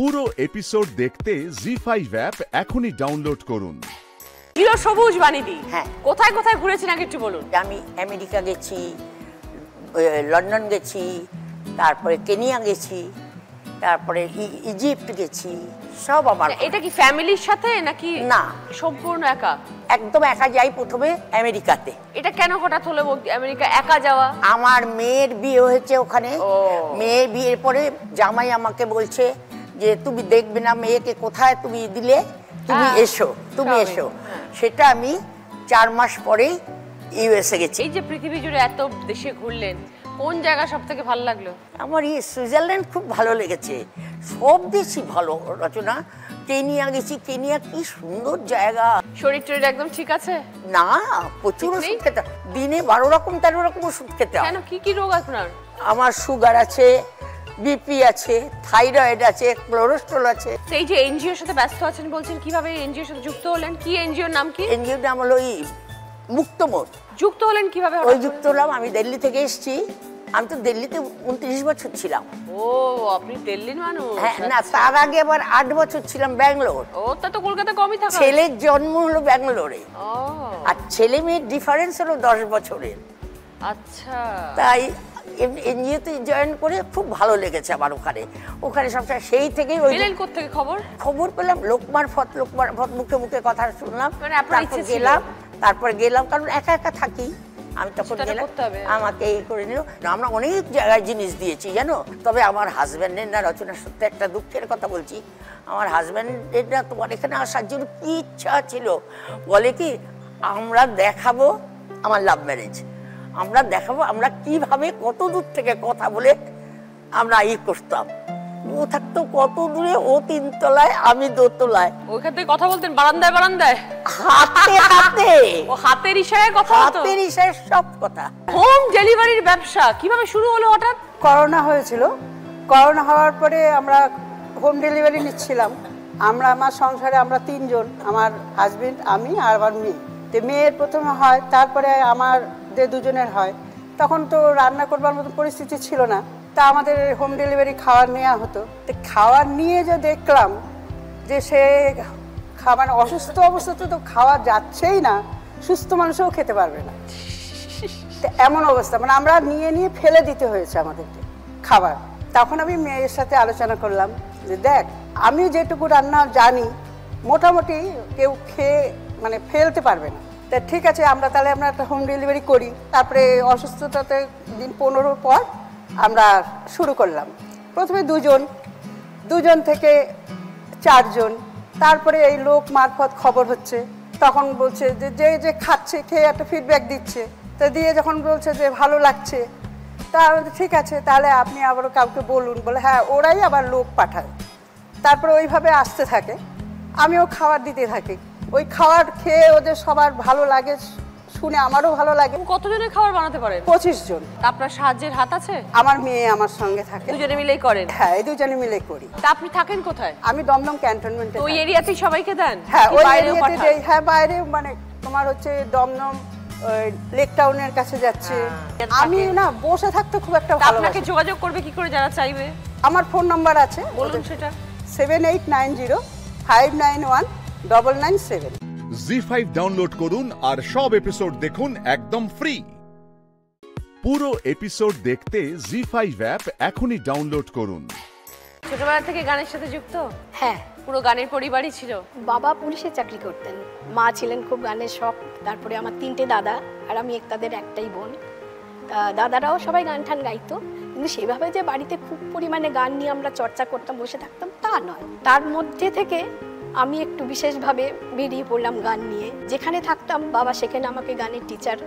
পুরো এপিসোড দেখতে জি5 অ্যাপ এখনই ডাউনলোড করুন। হিরো সবুজ বানিদি, হ্যাঁ, কোথায় কোথায় ঘুরেছেন আগে একটু বলুন। আমি আমেরিকা গেছি, লন্ডন গেছি, তারপরে কেনিয়া গেছি, তারপরে ইজিপ্ট গেছি, সব আমার। এটা কি ফ্যামিলির সাথে নাকি না, সম্পূর্ণ একা? একদম একা যাই প্রথমে আমেরিকাতে। এটা কেন হঠাৎ হলো আমেরিকা একা যাওয়া? আমার মেয়ের বিয়ে হয়েছে ওখানে। মেয়ের বিয়ের পরে জামাই আমাকে বলছে যে তুমি দেখবে না মেয়েকে, কোথায় তুমি দিলে, তুমি এসো, তুমি এসো। সেটা আমি 4 মাস পরেই ইউএসএ গেছি। এই যে পৃথিবী জুড়ে এত দেশে ঘুরলেন, কোন জায়গা সব থেকে ভালো লাগলো? আমার সুইজারল্যান্ড খুব ভালো লেগেছে, সব দেশই ভালো। রচনা, কেনিয়া গেছি, কেনিয়া কি সুন্দর জায়গা। শরীর টরীর একদম ঠিক আছে? না, প্রচুর ওষুধ খেতে, দিনে 12 রকম 13 রকম ওষুধ খেতে। কেন, কি কি রোগ আপনার? আমার সুগার আছে, বিপি আছে, থাইরয়েড আছে, কোলেস্টেরল আছে। এই যে এনজিওর সাথে ব্যস্ত আছেন বলছেন, কিভাবে এনজিওর সাথে যুক্ত হলেন? কি এনজিওর নাম কি? এনজিওর নাম হলো মুক্তমোর। যুক্ত হলেন কিভাবে? ওই যুক্ত হলাম, আমি দিল্লি থেকে এসেছি। আমি তো দিল্লিতে 29 বছর ছিলাম। ও, আপনি দিল্লির মানুষ? হ্যাঁ, না, তার আগে আবার 8 বছর ছিলাম ব্যাঙ্গালোর। ও, তা তো কলকাতা কমই থাকা। ছেলের জন্ম হলো ব্যাঙ্গালোরে। ও, আর ছেলে মেয়ের ডিফারেন্স হলো 10 বছরের। আচ্ছা। তাই এনজিওতে জয়েন করে খুব ভালো লেগেছে আমার। ওখানে সবসময় সেই থেকেই ওই থেকে খবর পেলাম, লোকমার ফত মুখে মুখে কথা শুনলাম। মানে আপনার ইচ্ছে ছিল? তারপর গেলাম, কারণ একা একা থাকি আমি, তখন গেলাম, আমাকে করে নিল। আমরা অনেক জায়গায় জিনিস দিয়েছি জানো। তবে আমার হাজব্যান্ডের না, রচনা, সত্যি একটা দুঃখের কথা বলছি, আমার হাজব্যান্ডের না তোমার এখানে আসার জন্য কি ইচ্ছা ছিল। বলে কি, আমরা দেখাবো, আমার লাভ ম্যারেজ, আমরা দেখাবো আমরা কিভাবে কত দূর থেকে কথা বলে আমরা করতাম। ও থাকতো কত দূরে, ও 3 তলায়, আমি 2 তলায়। ওইখান থেকে কথা বলতেন বারান্দায় বারান্দায়, হাতে হাতে। ও হাতের ইশারায় কথা হতো? হাতের ইশারায় সব কথা। হোম ডেলিভারির ব্যবসা কিভাবে শুরু হলো হঠাৎ? করোনা হয়েছিল। করোনা হওয়ার পরে আমরা হোম ডেলিভারি নিচ্ছিলাম। আমার সংসারে আমরা 3 জন, আমার হাজবেন্ড, আমি আর আমার মেয়ে। তো মেয়ের প্রথমে হয়, তারপরে আমার 2 জনের হয়। তখন তো রান্না করবার মতো পরিস্থিতি ছিল না, তা আমাদের হোম ডেলিভারি খাবার নেওয়া হতো। তো খাবার নিয়ে যে দেখলাম যে সে খাবার অসুস্থ অবস্থাতে তো খাওয়া যাচ্ছেই না, সুস্থ মানুষও খেতে পারবে না, তো এমন অবস্থা। মানে আমরা নিয়ে ফেলে দিতে হয়েছে আমাদেরকে খাবার। তখন আমি মেয়ের সাথে আলোচনা করলাম যে দেখ, আমি যেটুকু রান্না জানি মোটামুটি কেউ খেয়ে মানে ফেলতে পারবে না, তা ঠিক আছে আমরা তাহলে আমরা একটা হোম ডেলিভারি করি। তারপরে অসুস্থতাতে দিন 15 পর আমরা শুরু করলাম। প্রথমে 2 জন থেকে 4 জন, তারপরে এই লোক মারফত খবর হচ্ছে। তখন বলছে যে যে খাচ্ছে, খেয়ে একটা ফিডব্যাক দিচ্ছে, তা দিয়ে যখন বলছে যে ভালো লাগছে, তা ঠিক আছে তাহলে আপনি আবার কাউকে বলুন। বলে হ্যাঁ, ওরাই আবার লোক পাঠায়। তারপরে ওইভাবে আসতে থাকে, আমিও খাবার দিতে থাকি। ওই খাবার খেয়ে ওদের সবার ভালো লাগে শুনে আমারও ভালো লাগে। কতজনের খাবার বানাতে পারেন? 25 জন। আপনার সাহায্যের হাত আছে? আমার মেয়ে আমার সঙ্গে থাকে। দুজনে মিলেই করেন? হ্যাঁ, এই 2 জনে মিলে করি। তা আপনি থাকেন কোথায়? আমি দমদম ক্যান্টনমেন্টে। ওই এরিয়াতেই সবাইকে দেন? হ্যাঁ, ওই এরিয়াতে দেই। হ্যাঁ, বাইরে মানে তোমার হচ্ছে দমদম লেক টাউনের কাছে যাচ্ছে। আমি না বসে থাকতে খুব একটা ভালো। আপনাকে যোগাযোগ করবে কি করে যারা চাইবে? আমার ফোন নাম্বার আছে, বলুন সেটা। 7890599997। জি5 ডাউনলোড করুন আর সব এপিসোড দেখুন একদম ফ্রি। পুরো এপিসোড দেখতে জি5 অ্যাপ এখনই ডাউনলোড করুন। ছোটবেলা থেকে গানের সাথে যুক্ত? হ্যাঁ, পুরো গানের পরিবারই ছিল? বাবা পুলিশে চাকরি করতেন, মা ছিলেন খুব গানের শখ। তারপরে আমার 3টে দাদা আর আমি তাদের একটাই বোন। দাদারাও সবাই গান টান গাইতো, কিন্তু সেভাবে যে বাড়িতে খুব পরিমাণে গান নিয়ে আমরা চর্চা করতাম, বসে থাকতাম, তা নয়। তার মধ্যে থেকে আমি একটু বিশেষভাবে বেরিয়ে পড়লাম গান নিয়ে। যেখানে থাকতাম বাবা সেখানে আমাকে গানের টিচার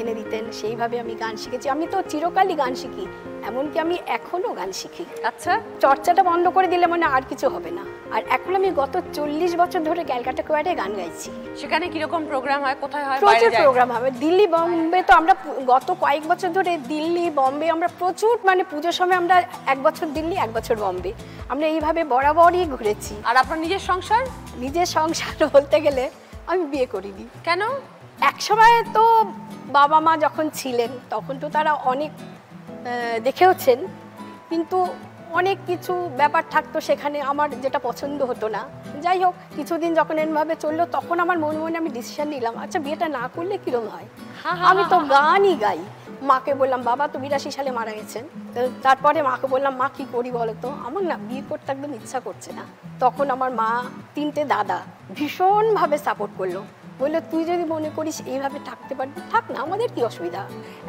এনে দিতেন, সেইভাবে আমি গান শিখেছি। আমি তো চিরকালই গান শিখি, এমনকি আমি এখনো গান শিখি। আচ্ছা, চর্চাটা বন্ধ করে দিলে মানে আর কিছু হবে না। আর এখন আমি গত 40 বছর ধরে ক্যালকাটা কোয়ারে গান গাইছি। সেখানে কিরকম প্রোগ্রাম হয়, কোথায় হয়? প্রচুর প্রোগ্রাম হবে। দিল্লি, বম্বে তো আমরা গত কয়েক বছর ধরে দিল্লি, বম্বে আমরা প্রচুর, মানে পুজোর সময় আমরা 1 বছর দিল্লি, 1 বছর বম্বে, আমরা এইভাবে বরাবরই ঘুরেছি। আর আপনার নিজের সংসার? নিজের সংসার বলতে গেলে আমি বিয়ে করিনি। কেন? একসময় তো বাবা মা যখন ছিলেন তখন তো তারা অনেক দেখেওছেন, কিন্তু অনেক কিছু ব্যাপার থাকতো সেখানে, আমার যেটা পছন্দ হতো না। যাই হোক, কিছুদিন যখন এরমভাবে চললো তখন আমার মনে মনে আমি ডিসিশন নিলাম, আচ্ছা বিয়েটা না করলে কিরম হয়। আমি তো গানই গাই। মাকে বললাম, বাবা তো 82 সালে মারা গেছেন। তারপরে মাকে বললাম, মা কি করি বলো তো, আমার না বিয়ে করতে একদম ইচ্ছা করছে না। তখন আমার মা, 3টে দাদা ভীষণভাবে সাপোর্ট করলো, বললো তুই যদি মনে করিস এইভাবে থাকতে পারবি থাক না, আমাদের কি অসুবিধা।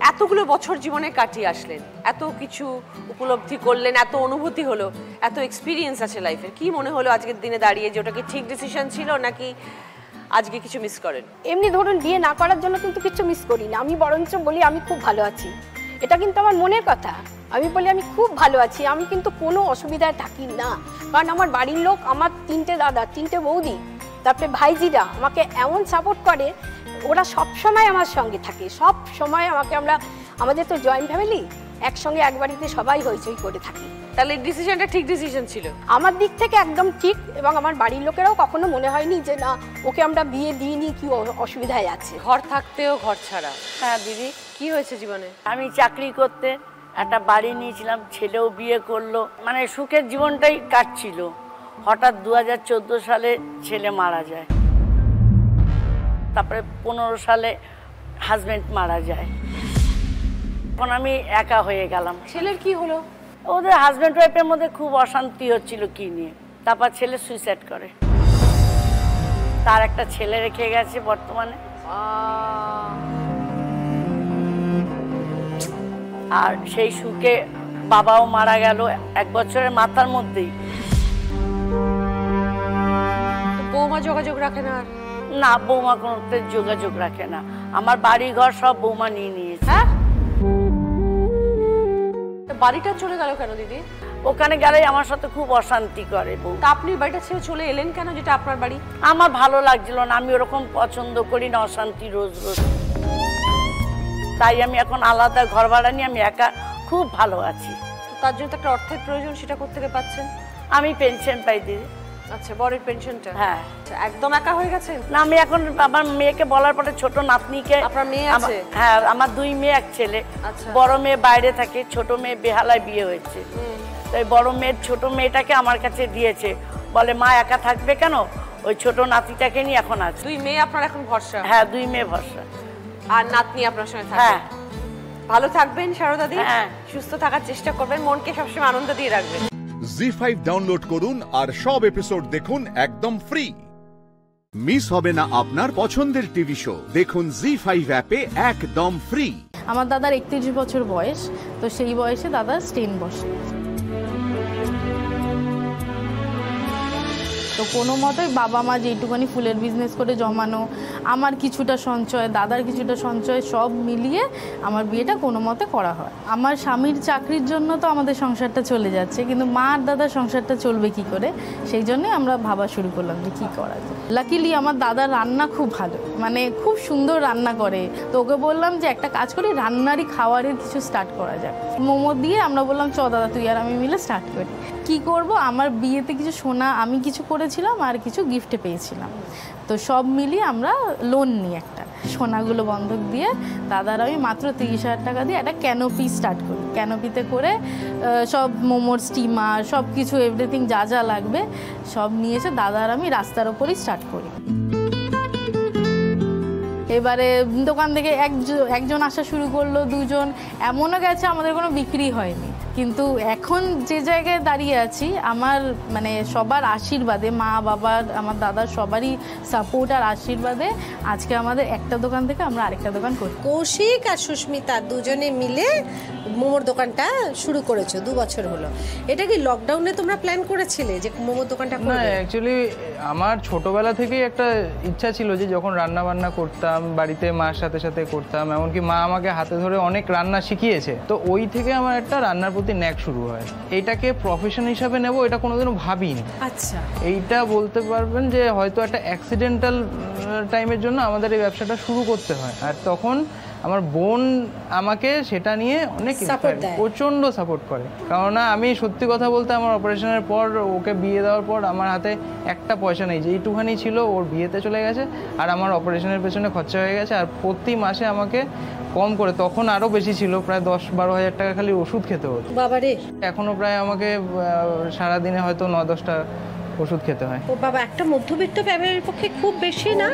এতগুলো বছর জীবনে কাটিয়ে আসলেন, এত কিছু উপলব্ধি করলেন, এত অনুভূতি হলো, এত এক্সপিরিয়েন্স আছে লাইফের, কি মনে হলো আজকের দিনে দাঁড়িয়ে যে ওটা কি ঠিক ডিসিশন ছিল নাকি আজকে কিছু মিস করেন? এমনি ধরুন বিয়ে না করার জন্য কিন্তু কিছু মিস করি না, আমি বরঞ্চ বলি আমি খুব ভালো আছি। এটা কিন্তু আমার মনের কথা, আমি বলি আমি খুব ভালো আছি, আমি কিন্তু কোনো অসুবিধায় থাকি না। কারণ আমার বাড়ির লোক, আমার 3টে দাদা, 3টে বৌদি, তারপরে ভাইজিরা আমাকে এমন সাপোর্ট করে, ওরা সব সময় আমার সঙ্গে থাকে, সব সময় আমাকে, আমাদের তো জয়েন্ট ফ্যামিলি, একসঙ্গে এক বাড়িতে সবাই হইচই করে থাকি। তাহলে ডিসিশনটা ঠিক ডিসিশন ছিল আমার দিক থেকে, একদম ঠিক। এবং আমার বাড়ির লোকেরাও কখনো মনে হয়নি যে না ওকে আমরা বিয়ে দিইনি, কি অসুবিধায় আছে। ঘর থাকতেও ঘর ছাড়া। হ্যাঁ দিদি, কি হয়েছে জীবনে? আমি চাকরি করতে একটা বাড়ি নিয়েছিলাম, ছেলেও বিয়ে করলো, মানে সুখের জীবনটাই কাটছিল। হঠাৎ 2014 সালে ছেলে মারা যায়, তারপরে 15 সালে হাজবেন্ড মারা যায়। এখন আমি একা হয়ে গেলাম। ছেলের কি হলো? ওদের হাজবেন্ড ওয়াইফের মধ্যে খুব অশান্তি হচ্ছিল কি নিয়ে, তারপর ছেলে সুইসাইড করে। তার একটা ছেলে রেখে গেছে বর্তমানে, আর সেই সুখে বাবাও মারা গেল 1 বছরের মাথার মধ্যেই। বৌমা যোগাযোগ রাখে না? না, বৌমা কোনো যোগাযোগ রাখে না। আমার বাড়ি ঘর সব বৌমা নিয়ে নিয়েছে। হ্যাঁ, বাড়িটা চলে গেল কেন দিদি? ওখানে গেলে আমার সাথে খুব অশান্তি করে বউ। তা আপনি বাড়িটা ছেড়ে চলে এলেন কেন, যেটা আপনার বাড়ি? আমার ভালো লাগছিল না, আমি ওরকম পছন্দ করি না অশান্তি রোজ রোজ। তাই আমি এখন আলাদা ঘর ভাড়া নিয়ে আমি একা খুব ভালো আছি। তার জন্য তো একটা অর্থের প্রয়োজন, সেটা কোত্থেকে পাচ্ছেন? আমি পেনশন পাই দিদি। আচ্ছা, বরের পেনশনটা? হ্যাঁ। একদম একা হয়ে গেছেন? না, আমি এখন আমার মেয়েকে বলার পরে ছোট নাতনিকে। আপনার মেয়ে আছে? হ্যাঁ, আমার 2 মেয়ে 1 ছেলে। আচ্ছা। বড় মেয়ে বাইরে থাকে, ছোট মেয়ে বেহালায় বিয়ে হয়েছে। তাই বড় মেয়ের ছোট মেয়েটাকে আমার কাছে দিয়েছে, বলে মা একা থাকবে কেন, ওই ছোট নাতিটাকে নিয়ে এখন আছে। 2 মেয়ে আপনার এখন ভরসা? হ্যাঁ, 2 মেয়ে ভরসা। আর নাতনি আপনার সঙ্গে থাকে? হ্যাঁ। ভালো থাকবেন সারদা দি, হ্যাঁ। সুস্থ থাকার চেষ্টা করবেন, মনকে সবসময় আনন্দ দিয়ে রাখবেন। জি5 ডাউনলোড করুন আর সব এপিসোড দেখুন একদম ফ্রি। মিস হবে না আপনার পছন্দের টিভি শো, দেখুন জি5 অ্যাপে একদম ফ্রি। আমার দাদার 31 বছর বয়স, তো সেই বয়সে দাদার স্টেন বসে। তো কোনো মতেই বাবা মা যেটুকুনি ফুলের বিজনেস করে জমানো, আমার কিছুটা সঞ্চয়, দাদার কিছুটা সঞ্চয়, সব মিলিয়ে আমার বিয়েটা কোনো মতে করা হয়। আমার স্বামীর চাকরির জন্য তো আমাদের সংসারটা চলে যাচ্ছে, কিন্তু মা আর দাদার সংসারটা চলবে কি করে, সেই জন্যই আমরা ভাবা শুরু করলাম যে কী করা যায়। লাকিলি আমার দাদার রান্না খুব ভালো, মানে খুব সুন্দর রান্না করে। তো ওকে বললাম যে একটা কাজ করি, রান্নারই খাবারের কিছু স্টার্ট করা যায়। মোমো দিয়ে আমরা বললাম চ দাদা তুই আর আমি মিলে স্টার্ট করি। কি করব, আমার বিয়েতে কিছু সোনা আমি কিছু করেছিলাম আর কিছু গিফটে পেয়েছিলাম, তো সব মিলিয়ে আমরা লোন নিই, একটা সোনাগুলো বন্ধক দিয়ে দাদার আমি মাত্র 30,000 টাকা দিয়ে একটা ক্যানোপি স্টার্ট করি। ক্যানোপিতে করে সব মোমোর স্টিমার, সব কিছু এভরিথিং যা যা লাগবে সব নিয়েছে দাদার আমি রাস্তার ওপরই স্টার্ট করি। এবারে দোকান থেকে একজন আসা শুরু করলো, 2 জন, এমনও গেছে আমাদের কোনো বিক্রি হয়নি। কিন্তু এখন যে জায়গায় দাঁড়িয়ে আছি, আমার মানে সবার আশীর্বাদে, মা বাবার, আমার দাদার সবারই সাপোর্ট আর আশীর্বাদে আজকে আমাদের একটা দোকান থেকে আমরা আরেকটা দোকান করি। কৌশিক আর সুস্মিতা দুজনে মিলে মোমোর দোকানটা শুরু করেছো, 2 বছর হলো। এটা কি লকডাউনে তোমরা প্ল্যান করেছিলে যে মোমোর দোকানটা করবে? না, অ্যাকচুয়ালি আমার ছোটবেলা থেকেই একটা ইচ্ছা ছিল যে যখন রান্না বান্না করতাম বাড়িতে মার সাথে সাথে করতাম, এমনকি মা আমাকে হাতে ধরে অনেক রান্না শিখিয়েছে, তো ওই থেকে আমার একটা রান্নার প্রতি ন্যাক শুরু হয়। এইটাকে প্রফেশন হিসাবে নেব এটা কোনোদিনও ভাবিনি। আচ্ছা, এইটা বলতে পারবেন যে হয়তো একটা অ্যাক্সিডেন্টাল টাইমের জন্য আমাদের এই ব্যবসাটা শুরু করতে হয়। আর তখন আমার বোন আমাকে সেটা নিয়ে অনেক প্রচণ্ড সাপোর্ট করে, কারণ আমি সত্যি কথা বলতে আমার অপারেশনের পর, ওকে বিয়ে দেওয়ার পর আমার হাতে একটা পয়সা নেই, যেইটুখানি ছিল ওর বিয়েতে চলে গেছে আর আমার অপারেশনের পেছনে খরচা হয়ে গেছে। আর প্রতি মাসে আমাকে কম করে, তখন আরও বেশি ছিল, প্রায় 10-12 হাজার টাকা খালি ওষুধ খেতে হতো। বাবারে, এখনও প্রায় আমাকে সারাদিনে হয়তো 9-10টা ওষুধ খেতে হয়। ও বাবা, একটা মধ্যবিত্ত ফ্যামিলির পক্ষে খুব বেশি না?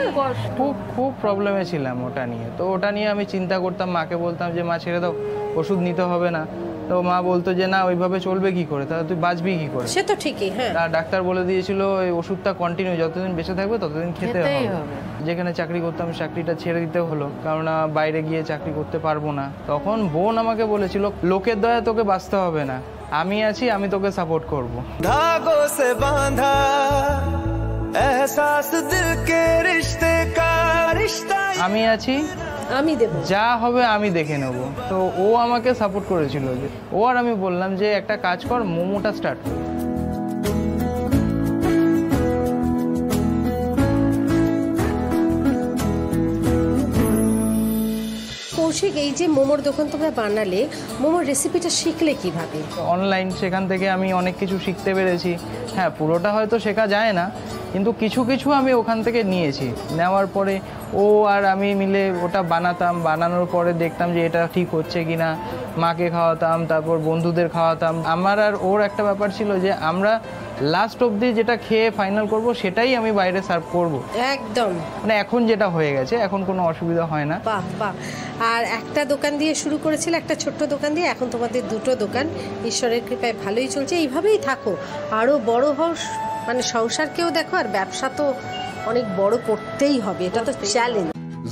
খুব প্রবলেমে ছিলাম ওটা নিয়ে। তো ওটা নিয়ে আমি চিন্তা করতাম, মাকে বলতাম যে মা ছেড়ে দাও, ওষুধ নিতে হবে না। তো মা বলতো যে না, ওইভাবে চলবে কি করে, তাহলে তুই বাঁচবি কি করে। সে তো ঠিকই, হ্যাঁ। ডাক্তার বলে দিয়েছিল এই ওষুধটা কন্টিনিউ যতদিন বেঁচে থাকবে ততদিন খেতে হবে। যেখানে চাকরি করতাম চাকরিটা ছেড়ে দিতে হলো, কারণ বাইরে গিয়ে চাকরি করতে পারবো না। তখন বোন আমাকে বলেছিল, লোকের দয়া তোকে বাঁচতে হবে না, আমি আছি, আমি তোকে সাপোর্ট করবো। धागों से बांधा एहसास दिल के रिश्ते का रिश्ता, আমি আছি, আমি দেব, যা হবে আমি দেখে নেব। তো ও আমাকে সাপোর্ট করেছিল। যে ও আর আমি বললাম যে একটা কাজ কর, মোমোটা স্টার্ট কর। কৌশিক, এই যে মোমোর দোকান তোমরা বানালে, মোমোর রেসিপিটা শিখলে কিভাবে? অনলাইন, সেখান থেকে আমি অনেক কিছু শিখতে পেরেছি। হ্যাঁ, পুরোটা হয়তো শেখা যায় না, কিন্তু কিছু কিছু আমি ওখান থেকে নিয়েছি। নেওয়ার পরে ও আর আমি মিলে ওটা বানাতাম, বানানোর পরে দেখতাম যে এটা ঠিক হচ্ছে কি না, মাকে খাওয়াতাম, তারপর বন্ধুদের খাওয়াতাম। আমার আর ওর একটা ব্যাপার ছিল যে আমরা লাস্ট অবধি যেটা খেয়ে ফাইনাল করব সেটাই আমি বাইরে সার্ভ করব। একদম, মানে এখন যেটা হয়ে গেছে, এখন কোনো অসুবিধা হয় না। বাহ বাহ। আর একটা দোকান দিয়ে শুরু করেছিল, একটা ছোট্ট দোকান দিয়ে, এখন তোমাদের দুটো দোকান, ঈশ্বরের কৃপায় ভালোই চলছে। এইভাবেই থাকো, আরো বড় হও, মানে সংসারকেও দেখো, আর ব্যবসা তো অনেক বড় করতেই হবে, এটা তো চ্যালেঞ্জ।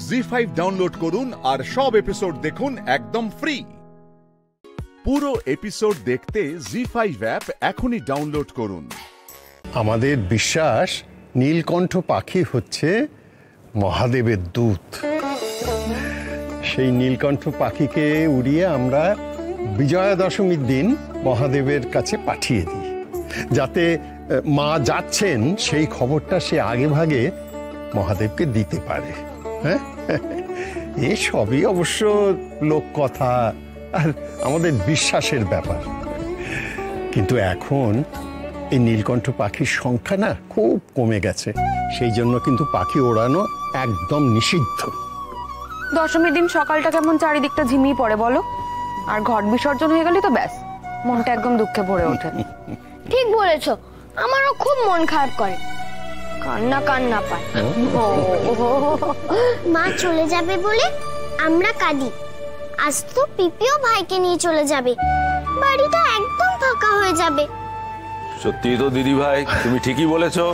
জি5 ডাউনলোড করুন আর সব এপিসোড দেখুন একদম ফ্রি। পুরো এপিসোড দেখতে জি5 অ্যাপ এখনই ডাউনলোড করুন। আমাদের বিশ্বাস নীলকণ্ঠ পাখি হচ্ছে মহাদেবের দূত। সেই নীলকণ্ঠ পাখিকে উড়িয়ে আমরা বিজয়া দশমীর দিন মহাদেবের কাছে পাঠিয়ে দিই, যাতে মা যাচ্ছেন সেই খবরটা সে আগে ভাগে মহাদেবকে দিতে পারে। হ্যাঁ, এ সবই অবশ্য লোককথা আর আমাদের বিশ্বাসের ব্যাপার। কিন্তু এখন এই নীলকণ্ঠ পাখির সংখ্যা না খুব কমে গেছে, সেই জন্য কিন্তু পাখি ওড়ানো একদম নিষিদ্ধ। দশমীর দিন সকালটা কেমন চারিদিকটা ঝিমিয়ে পড়ে বলো, আর ঘট বিসর্জন হয়ে গেলে তো ব্যাস, মনটা একদম দুঃখে ভরে ওঠে। ঠিক বলেছো, আমারও খুব মন খারাপ করে, কান্না কান্না পায়। মা চলে যাবে বলে আমরা কাঁদি, আজ তো পিপিও ভাইকে নিয়ে চলে যাবে, বাড়িটা একদম ফাঁকা হয়ে যাবে। সত্যি তো দিদি ভাই, তুমি ঠিকই বলেছো।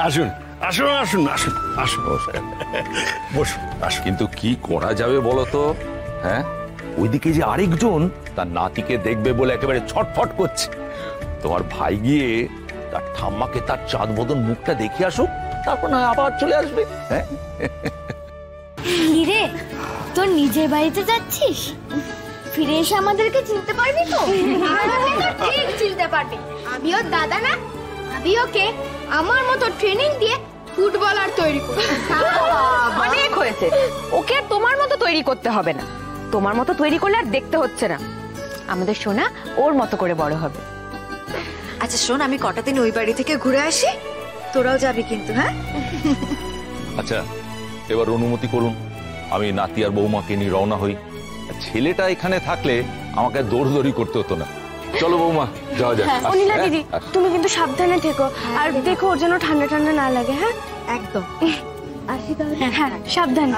আসুন আসুন আসুন আসুন আসুন বসুন আসুন। কিন্তু কি করা যাবে বলো তো? হ্যাঁ, ওইদিকে যে আরেকজন তার নাতিকে দেখবে বলে একেবারে ছটফট করছে। তোমার ভাই গিয়ে তার ঠাম্মাকে তার চাঁদ বদন মুখটা দেখে আসুক, তারপর না আবার চলে আসবে। হ্যাঁ রে, তোর নিজের বাড়িতে যাচ্ছিস, ফিরে এসে আমাদেরকে চিনতে পারবি তো? ঠিক চিনতে পারবি, আমি ওর দাদা না, আমি ওকে আমার মতো ট্রেনিং দিয়ে ফুটবলার তৈরি করব। অনেক হয়েছে, ওকে আর তোমার মতো তৈরি করতে হবে না। তোমার মতো তৈরি করলে আর দেখতে হচ্ছে না, আমাদের সোনা ওর মতো করে বড় হবে। আচ্ছা শোন, আমি কটা দিন ওই বাড়ি থেকে ঘুরে আসি, তোরাও যাবি কিন্তু। হ্যাঁ আচ্ছা, এবার অনুমতি করুন, আমি নাতি আর বৌমাকে নিয়ে রওনা হই। ছেলেটা এখানে থাকলে আমাকে দৌড়দৌড়ি করতে হতো না। চলো বৌমা, যাওয়া যাক। অনিলা দিদি, তুমি কিন্তু সাবধানে থেকো, আর দেখো ওর জন্য ঠান্ডা ঠান্ডা না লাগে। হ্যাঁ একদম। আসি তাহলে। হ্যাঁ সাবধানে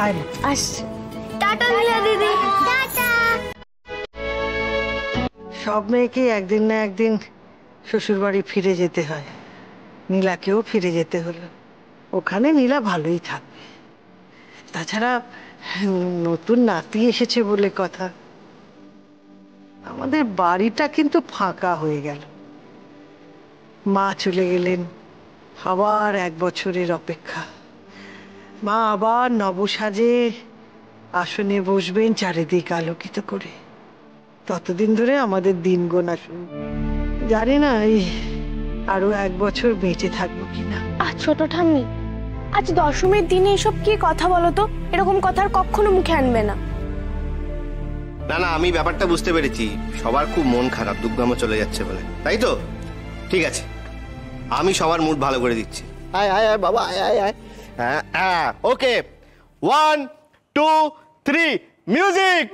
আসছি। টাটা নীলা দিদি, টাটা। সব মেয়েকে একদিন না একদিন শ্বশুর বাড়ি ফিরে যেতে হয়, নীলাকেও ফিরে যেতে হলো। ওখানে নীলা ভালোই থাকবে, তাছাড়া নতুন নাতি এসেছে বলে কথা। আমাদের বাড়িটা কিন্তু ফাঁকা হয়ে গেল, মা চলে গেলেন, আবার 1 বছরের অপেক্ষা। মা আবার নবসাজে আসনে বসবেন চারিদিক আলোকিত করে, ততদিন ধরে আমাদের দিন গোনা শুরু। জানি না এই আরো 1 বছর বেঁচে থাকবো কিনা। ছোট ঠাম্মি, আজ দশমীর দিনে এসব কি কথা বলো তো? এরকম কথা আর কখনো মুখে আনবে না। না না, আমি ব্যাপারটা বুঝতে পেরেছি, সবার খুব মন খারাপ, দুর্গামা চলে যাচ্ছে বলে, তাই তো? ঠিক আছে, আমি সবার মুড ভালো করে দিচ্ছি। আয় আয় আয় বাবা, আয় আয় আয়। হ্যাঁ ওকে, 1 2 3 মিউজিক।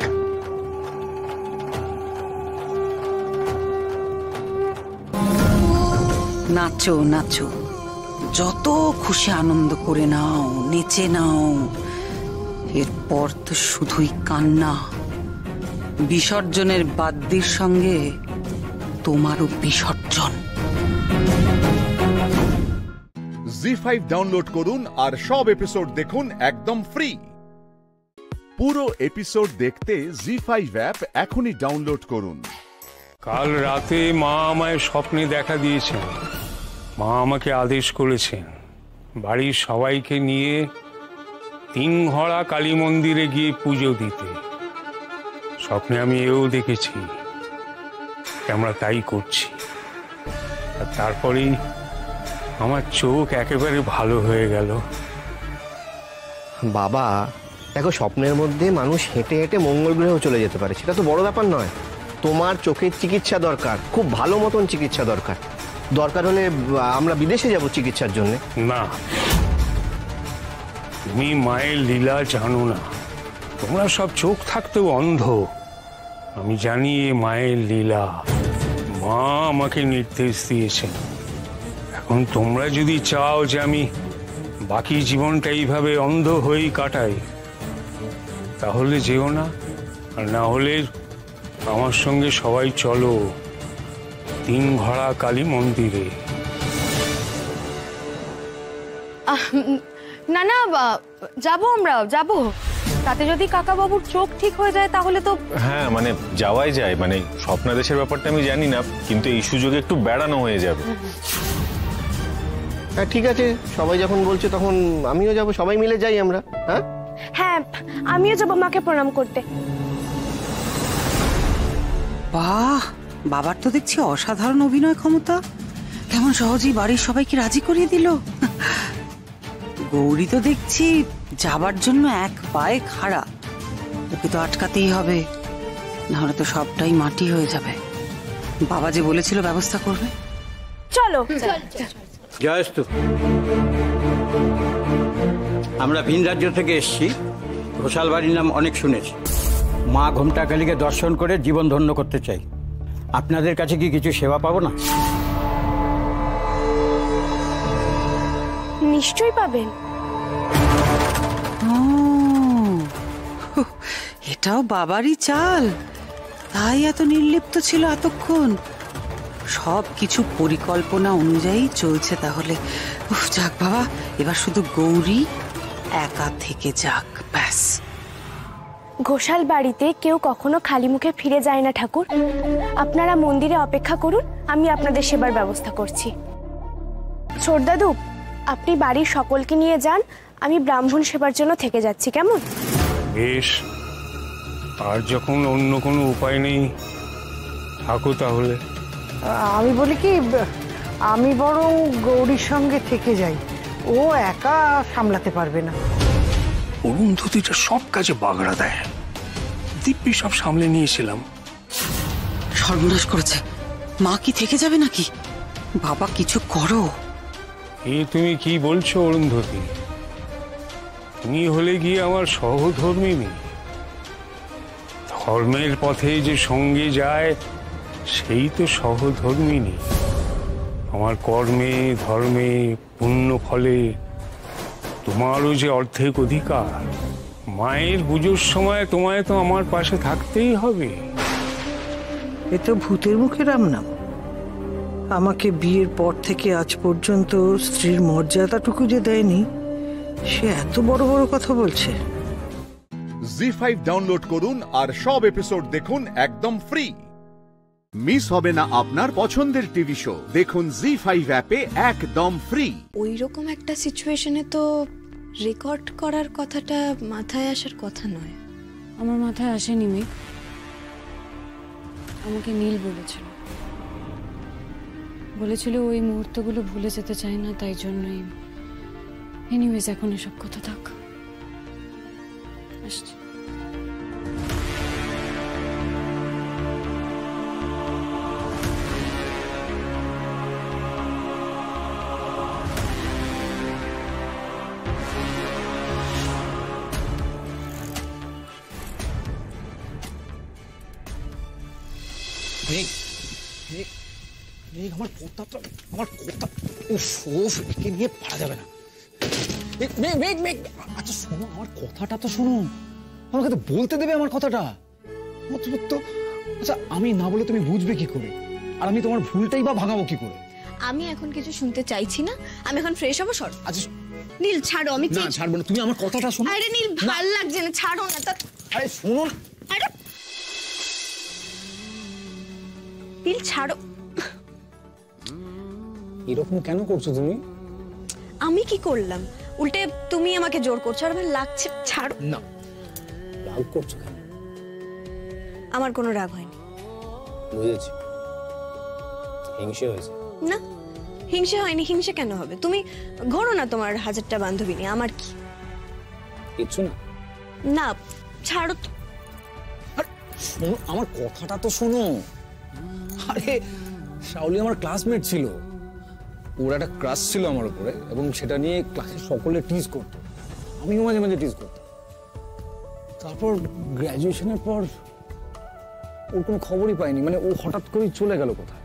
নাচো নাচো, যত খুশি আনন্দ করে নাও, নেচে নাও। এরপর তো শুধুই কান্না। বিসর্জনের বাদ্যির সঙ্গে তোমারও বিসর্জন। জি5 ডাউনলোড করুন আর সব এপিসোড দেখুন একদম ফ্রি। পুরো এপিসোড দেখতে জি5 অ্যাপ এখনই ডাউনলোড করুন। কাল রাতে মা আমায় স্বপ্নে দেখা দিয়েছেন। মা আমাকে আদেশ করেছেন বাড়ির সবাইকে নিয়ে তিনঘড়া কালী মন্দিরে গিয়ে পুজো দিতে। স্বপ্নে আমি এও দেখেছি, আমরা তাই করছি। আর তারপরেই আমার চোখ একেবারে ভালো হয়ে গেল। বাবা দেখো, স্বপ্নের মধ্যে মানুষ হেঁটে হেঁটে মঙ্গল গ্রহেও চলে যেতে পারে, সেটা তো বড় ব্যাপার নয়। তোমার চোখের চিকিৎসা দরকার, খুব ভালো মতন চিকিৎসা দরকার। দরকার হলে আমরা বিদেশে যাব চিকিৎসার জন্য। না, তুমি মায়ের লীলা জানো না। তোমরা সব চোখ থাকতেও অন্ধ। আমি জানি এ মায়ের লীলা। মা আমাকে নির্দেশ দিয়েছেন। এখন তোমরা যদি চাও যে আমি বাকি জীবনটা এইভাবে অন্ধ হয়েই কাটাই, তাহলে যেও না। আর না হলে আমার সঙ্গে সবাই চলো তিনঘড়া কালী মন্দিরে। না না, যাবো, আমরা যাবো। তাতে যদি কাকা বাবুর চোখ ঠিক হয়ে যায় তাহলে তো। হ্যাঁ মানে যাওয়াই যায়, মানে স্বপ্নাদেশের ব্যাপারটা আমি জানি না, কিন্তু এই সুযোগে একটু বেড়ানো হয়ে যাবে। হ্যাঁ ঠিক আছে, সবাই যখন বলছে তখন আমিও যাব, সবাই মিলে যাই আমরা। হ্যাঁ হ্যাঁ, আমিও যাবো মাকে প্রণাম করতে। বাহ, বাবার তো দেখছি অসাধারণ অভিনয় ক্ষমতা। কেমন সহজেই বাড়ির সবাইকে রাজি করিয়ে দিল। গৌরী তো দেখছি যাবার জন্য এক পায়ে খাড়া। ওকে তো আটকাতেই হবে, নাহলে তো সবটাই মাটি হয়ে যাবে। বাবা যে বলেছিল ব্যবস্থা করবে। চলো। জয়স্তু, আমরা ভিন রাজ্য থেকে এসেছি। ঘোষাল বাড়ির নাম অনেক শুনেছি। মা ঘোমটাকালীকে দর্শন করে জীবন ধন্য করতে চাই। আপনাদের কাছে কি কিছু সেবা পাবো না? নিশ্চয়ই পাবেন। এটাও বাবারই চাল, তাই এত নির্লিপ্ত ছিল এতক্ষণ। সব কিছু পরিকল্পনা অনুযায়ী চলছে তাহলে। যাক বাবা, এবার শুধু গৌরী একা থেকে যাক, ব্যাস। ঘোষাল বাড়িতে কেউ কখনো খালি মুখে ফিরে যায় না ঠাকুর। আপনারা মন্দিরে অপেক্ষা করুন, আমি আপনাদের সেবার ব্যবস্থা করছি। ছোটদাদু, আপনি বাড়ির সকলকে নিয়ে যান, আমি ব্রাহ্মণ সেবার জন্য থেকে যাচ্ছি, কেমন? বেশ, আর যখন অন্য কোনো উপায় নেই থাকো তাহলে। আমি বলি কি, আমি বরং গৌরীর সঙ্গে থেকে যাই, ও একা সামলাতে পারবে না। অরুন্ধতিটা সব কাজে বাগড়া দেয়। দিব্যি সব সামলে নিয়েছিলাম। সর্বনাশ করেছে। মা কি থেকে যাবে নাকি? বাবা কিছু করো। তুমি কি বলছো অরুন্ধতী? তুমি হলে গিয়ে আমার সহধর্মিনী। ধর্মের পথে যে সঙ্গে যায় সেই তো সহধর্মিনী। আমার কর্মে ধর্মে পুণ্য ফলে তোমারও যে অর্ধেক অধিকার। মায়ের পুজোর সময় তোমায় তো আমার পাশে থাকতেই হবে। এ তো ভূতের মুখে রাম নাম। আমাকে বিয়ের পর থেকে আজ পর্যন্ত স্ত্রীর মর্যাদাটুকু যে দেয়নি, সে এত বড় বড় কথা বলছে। জি5 ডাউনলোড করুন আর সব এপিসোড দেখুন একদম ফ্রি। মিস হবে না আপনার পছন্দের টিভি শো। দেখুন জি5 অ্যাপে একদম ফ্রি। ওই রকম একটা সিচুয়েশনে তো রেকর্ড করার কথাটা মাথায় আসার কথা নয়। আমার মাথায় আসেনি মেঘ, আমাকে নীল বলেছিল ওই মুহূর্তগুলো ভুলে যেতে চায় না, তাই জন্যই। এনিওয়েজ এখন এসব কথা থাক, আসছি। আমার কথা উফ একে নিয়ে পারা যাবে না। আচ্ছা শোনো, আমার কথাটা তো শোনো, আমাকে তো বলতে দেবে আমার কথাটা। আচ্ছা আমি না বলে তুমি বুঝবে কি করে, আর আমি তোমার ভুলটাই বা ভাঙাবো কি করে? আমি এখন কিছু শুনতে চাইছি না, আমি এখন ফ্রেশ হবো। সর। আচ্ছা নীল ছাড়ো। আমি না ছাড়বো না, তুমি আমার কথাটা শোনো। আরে নীল ভালো লাগছে না, ছাড়ো না। আরে শোনো না। আরে নীল ছাড়ো। এরকম কেন করছো তুমি? আমি কি করলাম? উল্টে তুমি আমাকে জোর করছো, আর আমার লাগছে। ছাড়ো না। রাগ করছো কেন? আমার কোনো রাগ হয়নি। বুঝেছি, হিংসে হয়েছে। না, হিংসে হয়নি। হিংসে কেন হবে? তুমি ঘোরো না তোমার হাজারটা বান্ধবী নিয়ে, আমার কি? কিছু না। না ছাড়ো তো। শোনো আমার কথাটা তো শোনো। আরে শাওলি আমার ক্লাসমেট ছিল, ওর একটা ক্রাশ ছিল আমার উপরে, এবং সেটা নিয়ে ক্লাসের সকলে টিজ করতো, আমিও মাঝে মাঝে টিজ করতাম। তারপর গ্র্যাজুয়েশনের পর ওর কোনো খবরই পাইনি, মানে ও হঠাৎ করেই চলে গেল কোথায়,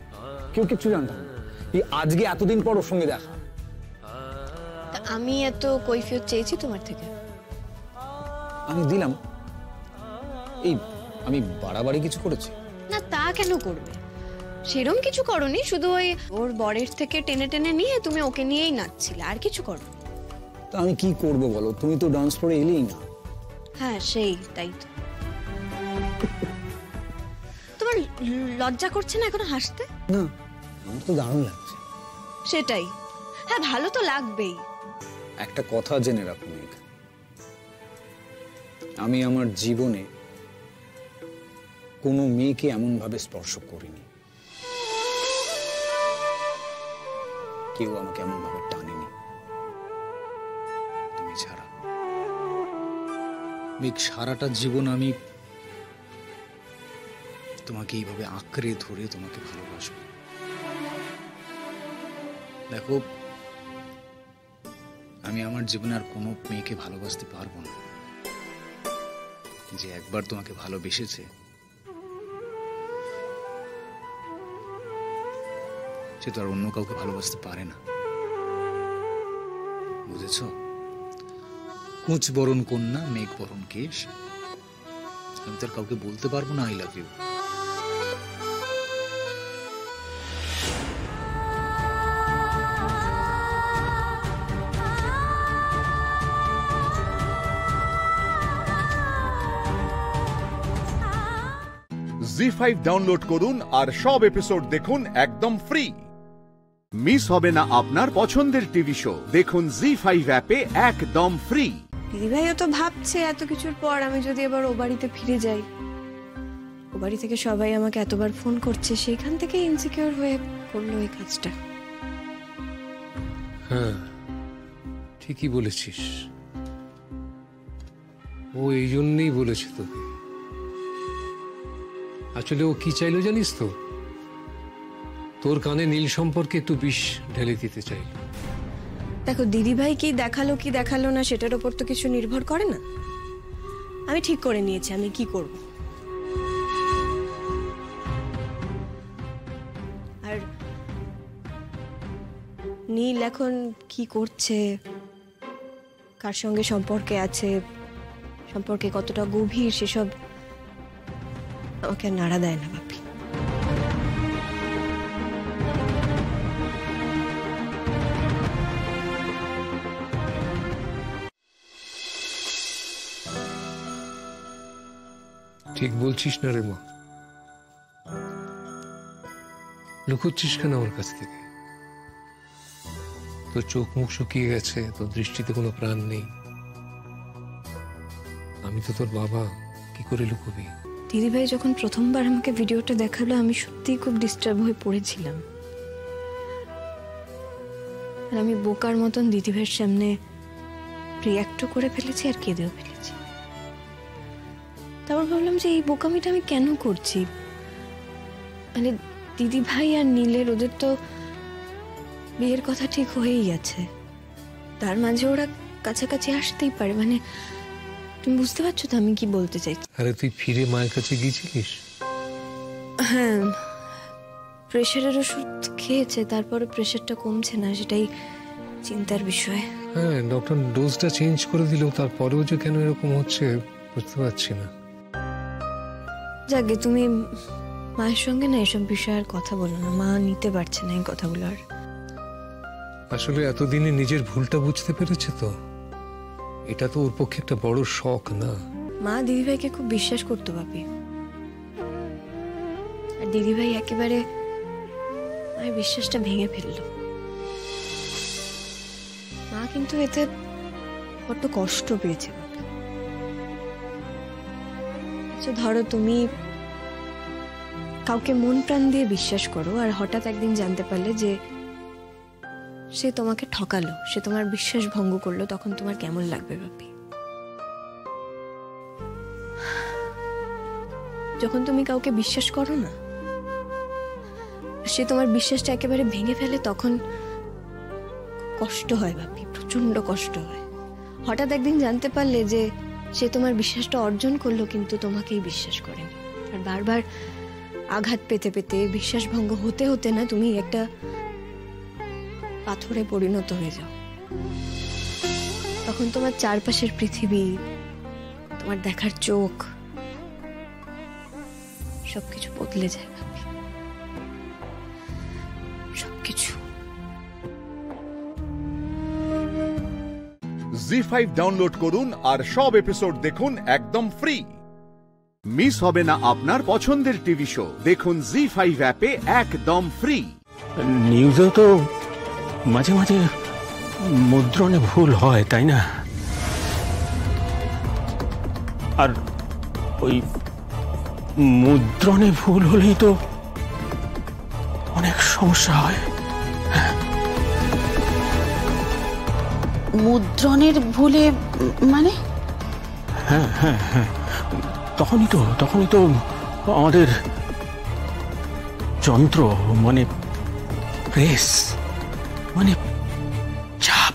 কেউ কিচ্ছু জানতাম না। এই আজকে এতদিন পর ওর সঙ্গে দেখা। আমি এত কৈফিয়ত চেয়েছি তোমার থেকে? আমি দিলাম। এই আমি বাড়াবাড়ি কিছু করেছি? না তা কেন করবে, সেরম কিছু করনি। শুধু ওই ওর বরের থেকে টেনে টেনে নিয়ে তুমি ওকে নিয়েই নাচছিলে, আর কিছু করো। তা আমি কি করবো বলো, তুমি তো ডান্স করে এলেই না। হ্যাঁ সেই তাই তো। তোমার লজ্জা করছে না এখনো হাসতে? না, আমার তো দারুণ লাগছে। সেটাই, হ্যাঁ ভালো তো লাগবেই। একটা কথা জেনে রাখো মেঘ, আমি আমার জীবনে কোনো মেয়েকে এমন ভাবে স্পর্শ করিনি, কেউ আমাকে এমন ভাবে টানেনি, তুমি ছাড়া। মেঘ, সারাটা জীবন আমি তোমাকে এইভাবে আঁকড়ে ধরে তোমাকে ভালোবাসবো। দেখো, আমি আমার জীবনে আর কোনো মেয়েকে ভালোবাসতে পারবো না যে একবার তোমাকে ভালোবেসেছে সে তো আর অন্য কাউকে ভালোবাসতে পারে না, বুঝেছ? কুচ বরণ কন্যা মেঘ বরণ কেশ। আমি তো আর কাউকে বলতে পারবো না I love you. ZEE5 download করুন আর সব এপিসোড দেখুন একদম ফ্রি। মিস হবে না আপনার পছন্দের টিভি শো, দেখুন জি5 অ্যাপে একদম ফ্রি। দিদিভাইও তো ভাবছে এত কিছুর পর আমি যদি এবার ও বাড়িতে ফিরে যাই, ও বাড়ি থেকে সবাই আমাকে এতবার ফোন করছে, সেইখান থেকে ইনসিকিউর হয়ে করলো এই কাজটা। হ্যাঁ ঠিকই বলেছিস, ও এই জন্যই বলেছে তোকে। আসলে ও কি চাইলো জানিস তো, তোর কানে নীল সম্পর্কে একটু বিষ ঢেলে দিতে চাইল। দেখো দিদিভাই কি দেখালো না সেটার উপর তো কিছু নির্ভর করে না। আমি ঠিক করে নিয়েছি আমি কি করব। আর নীল এখন কি করছে, কার সঙ্গে সম্পর্কে আছে, সম্পর্কে কতটা গভীর, সেসব আমাকে নাড়া দেয় না বাপি। ঠিক বলছিস না রে মা, লুকোচ্ছিস কেন আমার কাছ থেকে? তোর চোখ মুখ শুকিয়ে গেছে, তোর দৃষ্টিতে কোনো প্রাণ নেই। আমি তো তোর বাবা, কি করে লুকোবি? দিদিভাই যখন প্রথমবার আমাকে ভিডিওটা দেখালো আমি সত্যিই খুব ডিস্টার্ব হয়ে পড়েছিলাম, আর আমি বোকার মতন দিদিভাইয়ের সামনে রিঅ্যাক্টও করে ফেলেছি আর কেঁদেও ফেলেছি। তারপর ভাবলাম যে এই বোকামিটা আমি কেন করছি, মানে দিদিভাই আর নীলের ওদের তো বিয়ের কথা ঠিক হয়েই আছে, তার মাঝে ওরা কাছাকাছি আসতেই পারে, মানে তুমি বুঝতে পারছো তো আমি কি বলতে চাইছি? আরে তুই ফিরে মায়ের কাছে গিয়েছিলিস? হ্যাঁ প্রেশারের ওষুধ খেয়েছে, তারপরে প্রেশারটা কমছে না, সেটাই চিন্তার বিষয়। হ্যাঁ, ডক্টর ডোজটা চেঞ্জ করে দিল, তারপরেও যে কেন এরকম হচ্ছে বুঝতে পারছি না। যাকে তুমি মায়ের সঙ্গে না এসব বিষয়ে আর কথা বলো না, মা নিতে পারছে না এই কথাগুলো আর। আসলে এতদিনে নিজের ভুলটা বুঝতে পেরেছে তো, এটা তো ওর পক্ষে একটা বড় শখ না। মা দিদিভাইকে খুব বিশ্বাস করতো বাপি, আর দিদিভাই একেবারে মায়ের বিশ্বাসটা ভেঙে ফেললো। মা কিন্তু এতে বড্ড কষ্ট পেয়েছে বাপি। আচ্ছা ধরো তুমি কাউকে মন প্রাণ দিয়ে বিশ্বাস করো, আর হঠাৎ একদিন জানতে পারলে যে সে তোমাকে ঠকালো, সে তোমার বিশ্বাস ভঙ্গ করলো, তখন তোমার কেমন লাগবে বাপি? যখন তুমি কাউকে বিশ্বাস করো না, সে তোমার বিশ্বাসটা একেবারে ভেঙে ফেলে, তখন কষ্ট হয় বাপি, প্রচন্ড কষ্ট হয়। হঠাৎ একদিন জানতে পারলে যে সে তোমার বিশ্বাসটা অর্জন করলো কিন্তু তোমাকেই বিশ্বাস করেনি, আর বারবার আঘাত পেতে পেতে, বিশ্বাস ভঙ্গ হতে হতে না তুমি একটা পাথরে পরিণত হয়ে যাও। তখন তোমার চারপাশের পৃথিবী, তোমার দেখার চোখ, সবকিছু বদলে যায় ভাবি, সবকিছু। জি5 ডাউনলোড করুন আর সব এপিসোড দেখুন একদম ফ্রি। মিস হবে না আপনার পছন্দের টিভি শো, দেখুন জি5 অ্যাপে একদম ফ্রি। নিউজেও তো মাঝে মাঝে মুদ্রণে ভুল হয়, তাই না? আর ওই মুদ্রণে ভুল হলেই তো অনেক সমস্যা হয়। মুদ্রণের ভুলে মানে? হ্যাঁ হ্যাঁ হ্যাঁ, তখনই তো আমাদের যন্ত্র মানে প্রেস মানে চাপ।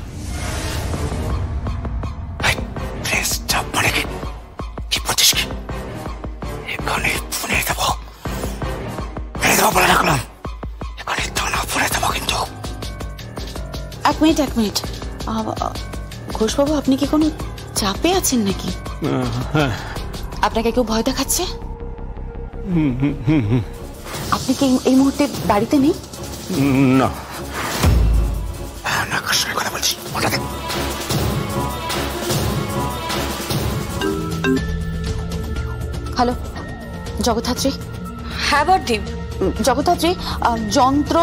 প্রেস চাপ মানে কি বলছিস? কি এখানে ফোনে দেবো বলে রাখলাম, এখানে থানা ফোনে দেবো কিন্তু। এক মিনিট, ঘোষবাবু আপনি কি কোনো চাপে আছেন নাকি? হ্যাঁ। আপনাকে কেউ ভয় দেখাচ্ছে? আপনি কি এই মুহূর্তে বাড়িতে নেই? না না, কার সঙ্গে কথা বলছি? হ্যালো জগদ্ধাত্রী? হ্যাঁ বর্দি। জগদ্ধাত্রী, যন্ত্র,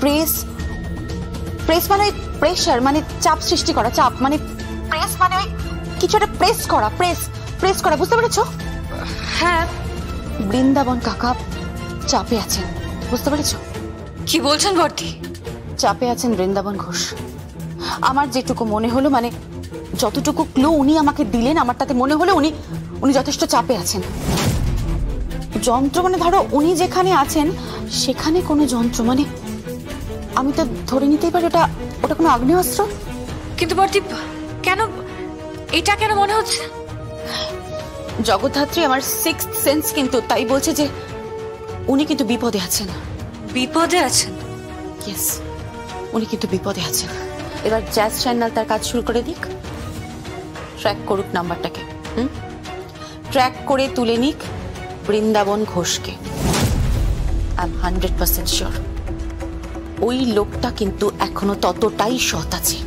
প্রেস মানে প্রেশার মানে চাপ সৃষ্টি করা, চাপ মানে প্রেস মানে ওই কিছু একটা প্রেস করা, বুঝতে পেরেছো? হ্যাঁ। বৃন্দাবন কাকা চাপে আছেন, বুঝতে পেরেছো? কি বলছেন বর্দি? চাপে আছেন বৃন্দাবন ঘোষ। আমার যেটুকু মনে হলো, মানে যতটুকু ক্লু উনি আমাকে দিলেন, আমার তাতে মনে হলো উনি যথেষ্ট চাপে আছেন। যন্ত্র মানে ধরো উনি যেখানে আছেন সেখানে কোনো যন্ত্র, মানে আমি তো ধরে নিতেই পারি ওটা কোনো আগ্নেয়াস্ত্র। কিন্তু বর্দি কেন, এটা কেন মনে হচ্ছে? জগদ্ধাত্রী আমার সিক্সথ সেন্স কিন্তু তাই বলছে যে উনি কিন্তু বিপদে আছেন। বিপদে আছেন? ইয়েস, উনি কিন্তু বিপদে আছেন। এবার জ্যাজ চ্যানেল তার কাজ শুরু করে দিক, ট্র্যাক করুক নাম্বারটাকে, ট্র্যাক করে তুলে নিক বৃন্দাবন ঘোষকে। আই এম 100% শিওর ওই লোকটা কিন্তু এখনো ততটাই সৎ আছে।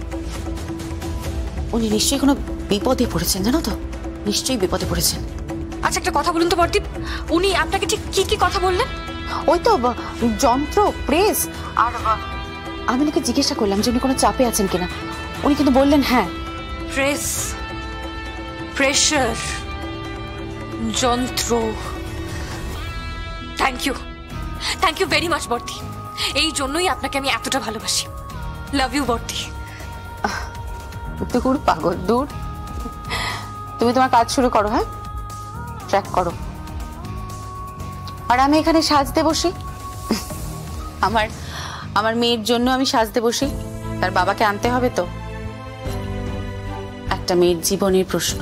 উনি নিশ্চয়ই কোনো বিপদে পড়েছেন, জানো তো, নিশ্চয়ই বিপদে পড়েছেন। আচ্ছা একটা কথা বলুন তো বর্দি, উনি আপনাকে ঠিক কি কথা বললেন? ওই তো যন্ত্র, প্রেস, আর আমি ওনাকে জিজ্ঞাসা করলাম যে উনি কোনো চাপে আছেন কিনা, উনি কিন্তু বললেন হ্যাঁ। প্রেস, প্রেশার, যন্ত্র। থ্যাংক ইউ ভেরি মাচ বর্দি, এই জন্যই আপনাকে আমি এতটা ভালোবাসি। লাভ ইউ বর্দি। দূর পাগল, দূর। তুমি তোমার কাজ শুরু করো, হ্যাঁ, ট্র্যাক করো, আর আমি এখানে সাজতে বসি। আমার মেয়ের জন্য আমি সাজতে বসি, তার বাবাকে আনতে হবে তো। একটা মেয়ের জীবনের প্রশ্ন,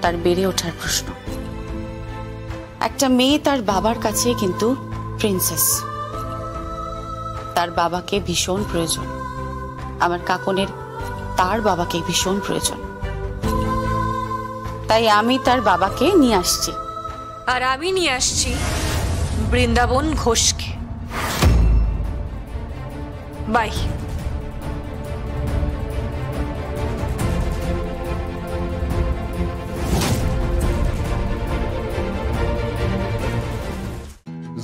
তার বেড়ে ওঠার প্রশ্ন। একটা মেয়ে তার বাবার কাছে কিন্তু প্রিন্সেস, তার বাবাকে ভীষণ প্রয়োজন, আমার কাকনের তার বাবাকে ভীষণ প্রয়োজন, তাই আমি তার বাবাকে নিয়ে আসছি। আর আমি নিয়ে আসছি বৃন্দাবন ঘোষকে। বাই।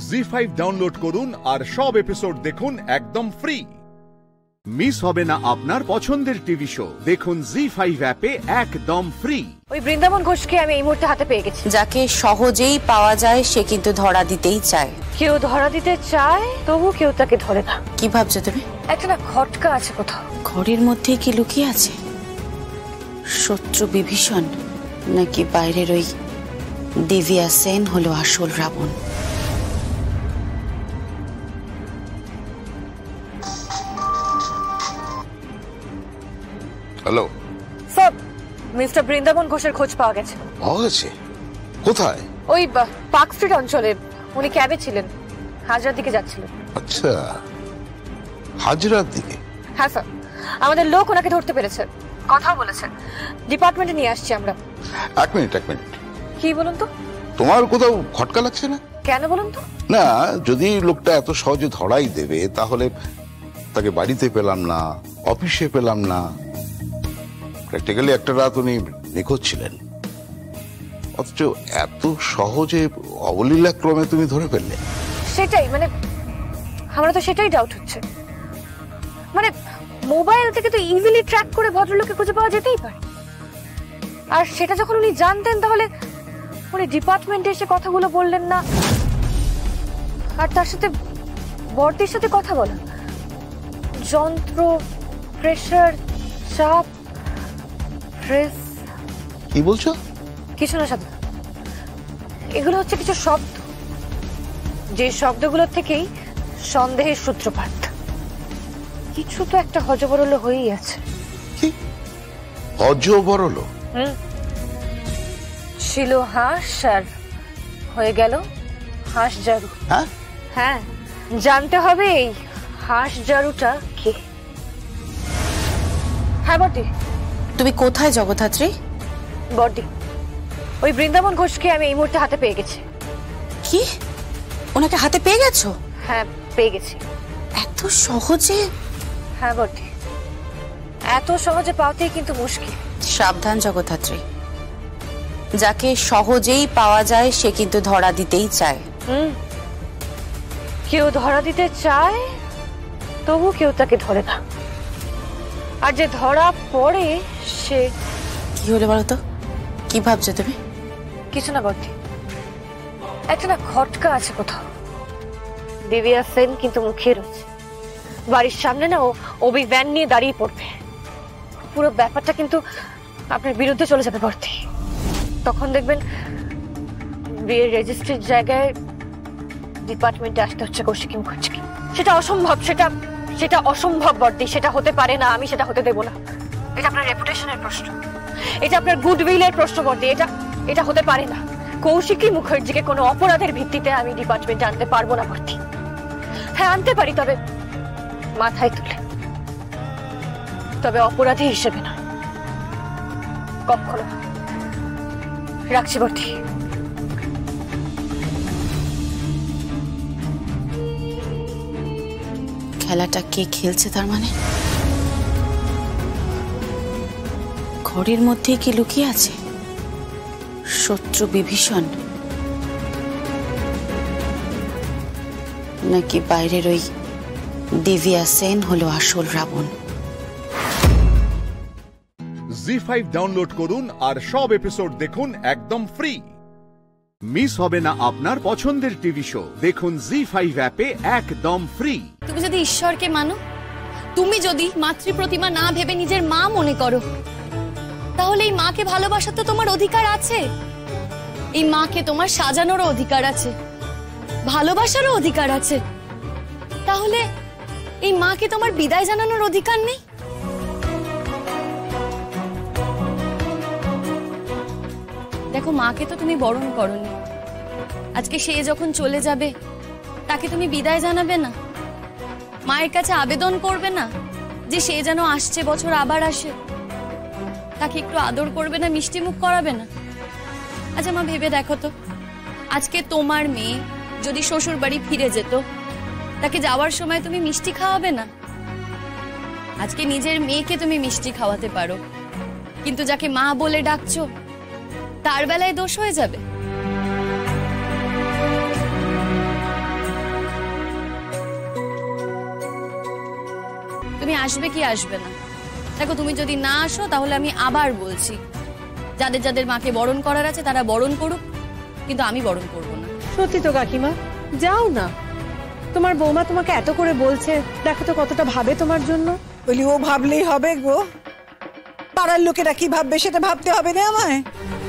জি5 ডাউনলোড করুন আর সব এপিসোড দেখুন একদম ফ্রি। মিস হবে না আপনার পছন্দের টিভি শো, দেখুন জি5 অ্যাপে একদম ফ্রি। ওই বৃন্দাবন ঘোষকে আমি এই মুহূর্তে হাতে পেয়ে গেছি। যাকে সহজেই পাওয়া যায় সে কিন্তু ধরা দিতেই চায়। কেউ ধরা দিতে চায়, তবু কেউ তাকে ধরে না। কি ভাবছো তুমি? একটা না খটকা আছে কোথাও। ঘরের মধ্যে কি লুকিয়ে আছে? শত্রু বিভীষণ নাকি বাইরের ওই দিব্যা সেন হলো আসল Ravan? Hello sir, mister Brindaban ঘোষের খোঁজ পাওয়া গেছে। পাওয়া গেছে? কোথায়? ওই পার্ক স্ট্রিট অঞ্চলে। উনি ক্যাবে ছিলেন, হাজরার দিকে যাচ্ছিলেন। আচ্ছা, হাজরার দিকে? হ্যাঁ স্যার, আমাদের লোক ওনাকে ধরতে পেরেছে, কথা বলেছেন। ডিপার্টমেন্টে নিয়ে আসছি আমরা। এক মিনিট। কি বলুন তো? তোমার কোথাও খটকা লাগছে না? কেন বলুন তো? না, যদি লোকটা এত সহজে ধরাই দেবে তাহলে তাকে বাড়িতে পেলাম না, অফিসে পেলাম না। প্র্যাকটিক্যালি একটা রাত উনি নিখোঁজ ছিলেন, অথচ এত সহজে অবলীলাক্রমে তুমি ধরে ফেললে। সেটাই, মানে আমরা তো সেটাই ডাউট হচ্ছে। মানে মোবাইল থেকে তো ইজিলি ট্র্যাক করে ভদ্রলোককে খুঁজে পাওয়া যেতেই পারে। আর সেটা যখন উনি জানতেন তাহলে উনি ডিপার্টমেন্টে এসে কথাগুলো বললেন না। আর তার সাথে বর্দির সাথে কথা বলা, যন্ত্র, প্রেসার, চাপ, প্রেস। কি বলছো? কিছু না সাধু, এগুলো হচ্ছে কিছু শব্দ, যে শব্দগুলোর থেকেই সন্দেহের সূত্রপাত। কিছু তো একটা হজবরল হয়েই আছে। কি হজবরল? ছিল হাঁস আর হয়ে গেল হাঁস জারু। হ্যাঁ, জানতে হবে এই হাঁস জারুটা কে। হ্যাঁ বর্দি। তুমি কোথায় জগদ্ধাত্রী? বর্দি, ওই বৃন্দাবন ঘোষকে আমি এই মুহূর্তে হাতে পেয়ে গেছি। কি? ওনাকে হাতে পেয়ে গেছো? হ্যাঁ, পেয়ে গেছি। এত সহজে? হ্যাঁ বর্দি, এত সহজে পাওয়াতেই কিন্তু মুশকিল। সাবধান জগদ্ধাত্রী, যাকে সহজেই পাওয়া যায় সে কিন্তু ধরা দিতেই চায়। কেউ ধরা দিতে চায়, তবু কেউ তাকে ধরে না। আর যে ধরা পড়ে সে। কি হলো বলো তো? কি ভাবছো তুমি? কিছু না বর্দি, একটা না খটকা আছে কোথাও। দিব্যা সেন কিন্তু মুখিয়ে রয়েছে। বাড়ির সামনে না ও ভ্যান নিয়ে দাঁড়িয়ে পড়বে। পুরো ব্যাপারটা কিন্তু আপনার বিরুদ্ধে চলে যাবে বর্দি। তখন দেখবেন বিয়ের রেজিস্ট্রির জায়গায় ডিপার্টমেন্টে আসতে হচ্ছে কৌশিকী মুখার্জিকে। সেটা অসম্ভব, সেটা অসম্ভব বর্দি। সেটা হতে পারে না, আমি সেটা হতে দেব না। এটা আপনার রেপুটেশনের প্রশ্ন, এটা আপনার গুডউইলের প্রশ্ন বর্দি। এটা হতে পারে না। কৌশিকী মুখার্জিকে কোনো অপরাধের ভিত্তিতে আমি ডিপার্টমেন্টে আনতে পারবো না বর্দি। হ্যাঁ, আনতে পারি, তবে মাথায় তুলে, তবে অপরাধী হিসেবে না, কখনো। রাখছি বর্দি। খেলাটা কে খেলছে তার মানে? ঘরের মধ্যে কি লুকিয়ে আছে শত্রু বিভীষণ, নাকি বাইরের ওই দিব্যা সেন হলো আসল রাবণ? জি5 ডাউনলোড করুন আর সব এপিসোড দেখুন একদম ফ্রি। মিস হবে না আপনার পছন্দের টিভি শো, দেখুন জি5 অ্যাপে একদম ফ্রি। তুমি যদি ঈশ্বরকে মানো, তুমি যদি মাতৃ প্রতিমা না ভেবে নিজের মা মনে করো, তাহলে এই মাকে ভালোবাসার তো তোমার অধিকার আছে। এই মাকে তোমার সাজানোরও অধিকার আছে, ভালোবাসারও অধিকার আছে। তাহলে এই মাকে তোমার বিদায় জানানোর অধিকার নেই? দেখো, মাকে তো তুমি বরণ করোনি। আজকে সে যখন চলে যাবে, তাকে তুমি বিদায় জানাবে না? মায়ের কাছে আবেদন করবে না যে সে যেন আসছে বছর আবার আসে? তাকে একটু আদর করবে না, মিষ্টি মুখ করাবে না? আচ্ছা মা, ভেবে দেখো তো, আজকে তোমার মেয়ে যদি শ্বশুর বাড়ি ফিরে যেত, তাকে যাওয়ার সময় তুমি মিষ্টি খাওয়াবে না? আজকে নিজের মেয়েকে তুমি মিষ্টি খাওয়াতে পারো, কিন্তু যাকে মা বলে ডাকছো তার বেলায় দোষ হয়ে যাবে। তুমি আসবে কি আসবে না? দেখো, তুমি যদি না আসো তাহলে আমি আবার বলছি, যাদের যাদের মাকে বরণ করার আছে তারা বরণ করুক, কিন্তু আমি বরণ করব না। সত্যি তো কাকিমা, যাও না। তোমার বৌমা তোমাকে এত করে বলছে, দেখো তো কতটা ভাবে তোমার জন্য। বলি ও ভাবলেই হবে গো? পাড়ার লোকেরা কি ভাববে সেটা ভাবতে হবে না আমায়?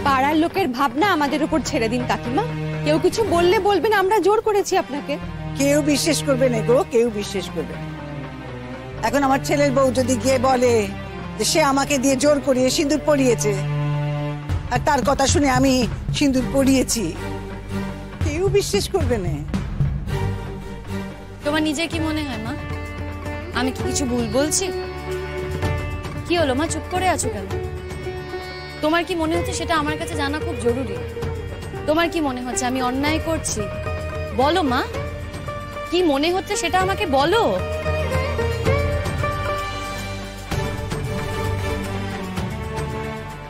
পাড়ার লোকের ভাবনা আমাদের উপর ছেড়ে দিন কাকিমা। কেউ কিছু বললে বলবেন, আমরা জোর করেছি আপনাকে। কেউ বিশ্বাস করবে না গো, কেউ বিশ্বাস করবে না। এখন আমার ছেলের বউ যদি গিয়ে বলে যে সে আমাকে দিয়ে জোর করিয়ে সিঁদুর পরিয়েছে, আর তার কথা শুনে আমি সিঁদুর পরিয়েছি, কেউ বিশ্বাস করবে না। তোমার নিজে কি মনে হয় মা? আমি কি কিছু ভুল বলছি? কি হলো মা, চুপ করে আছো কেন? তোমার কি মনে হচ্ছে সেটা আমার কাছে জানা খুব জরুরি? তোমার কি মনে হচ্ছে আমি অন্যায় করছি? বলো মা, কি মনে হচ্ছে সেটা আমাকে বলো।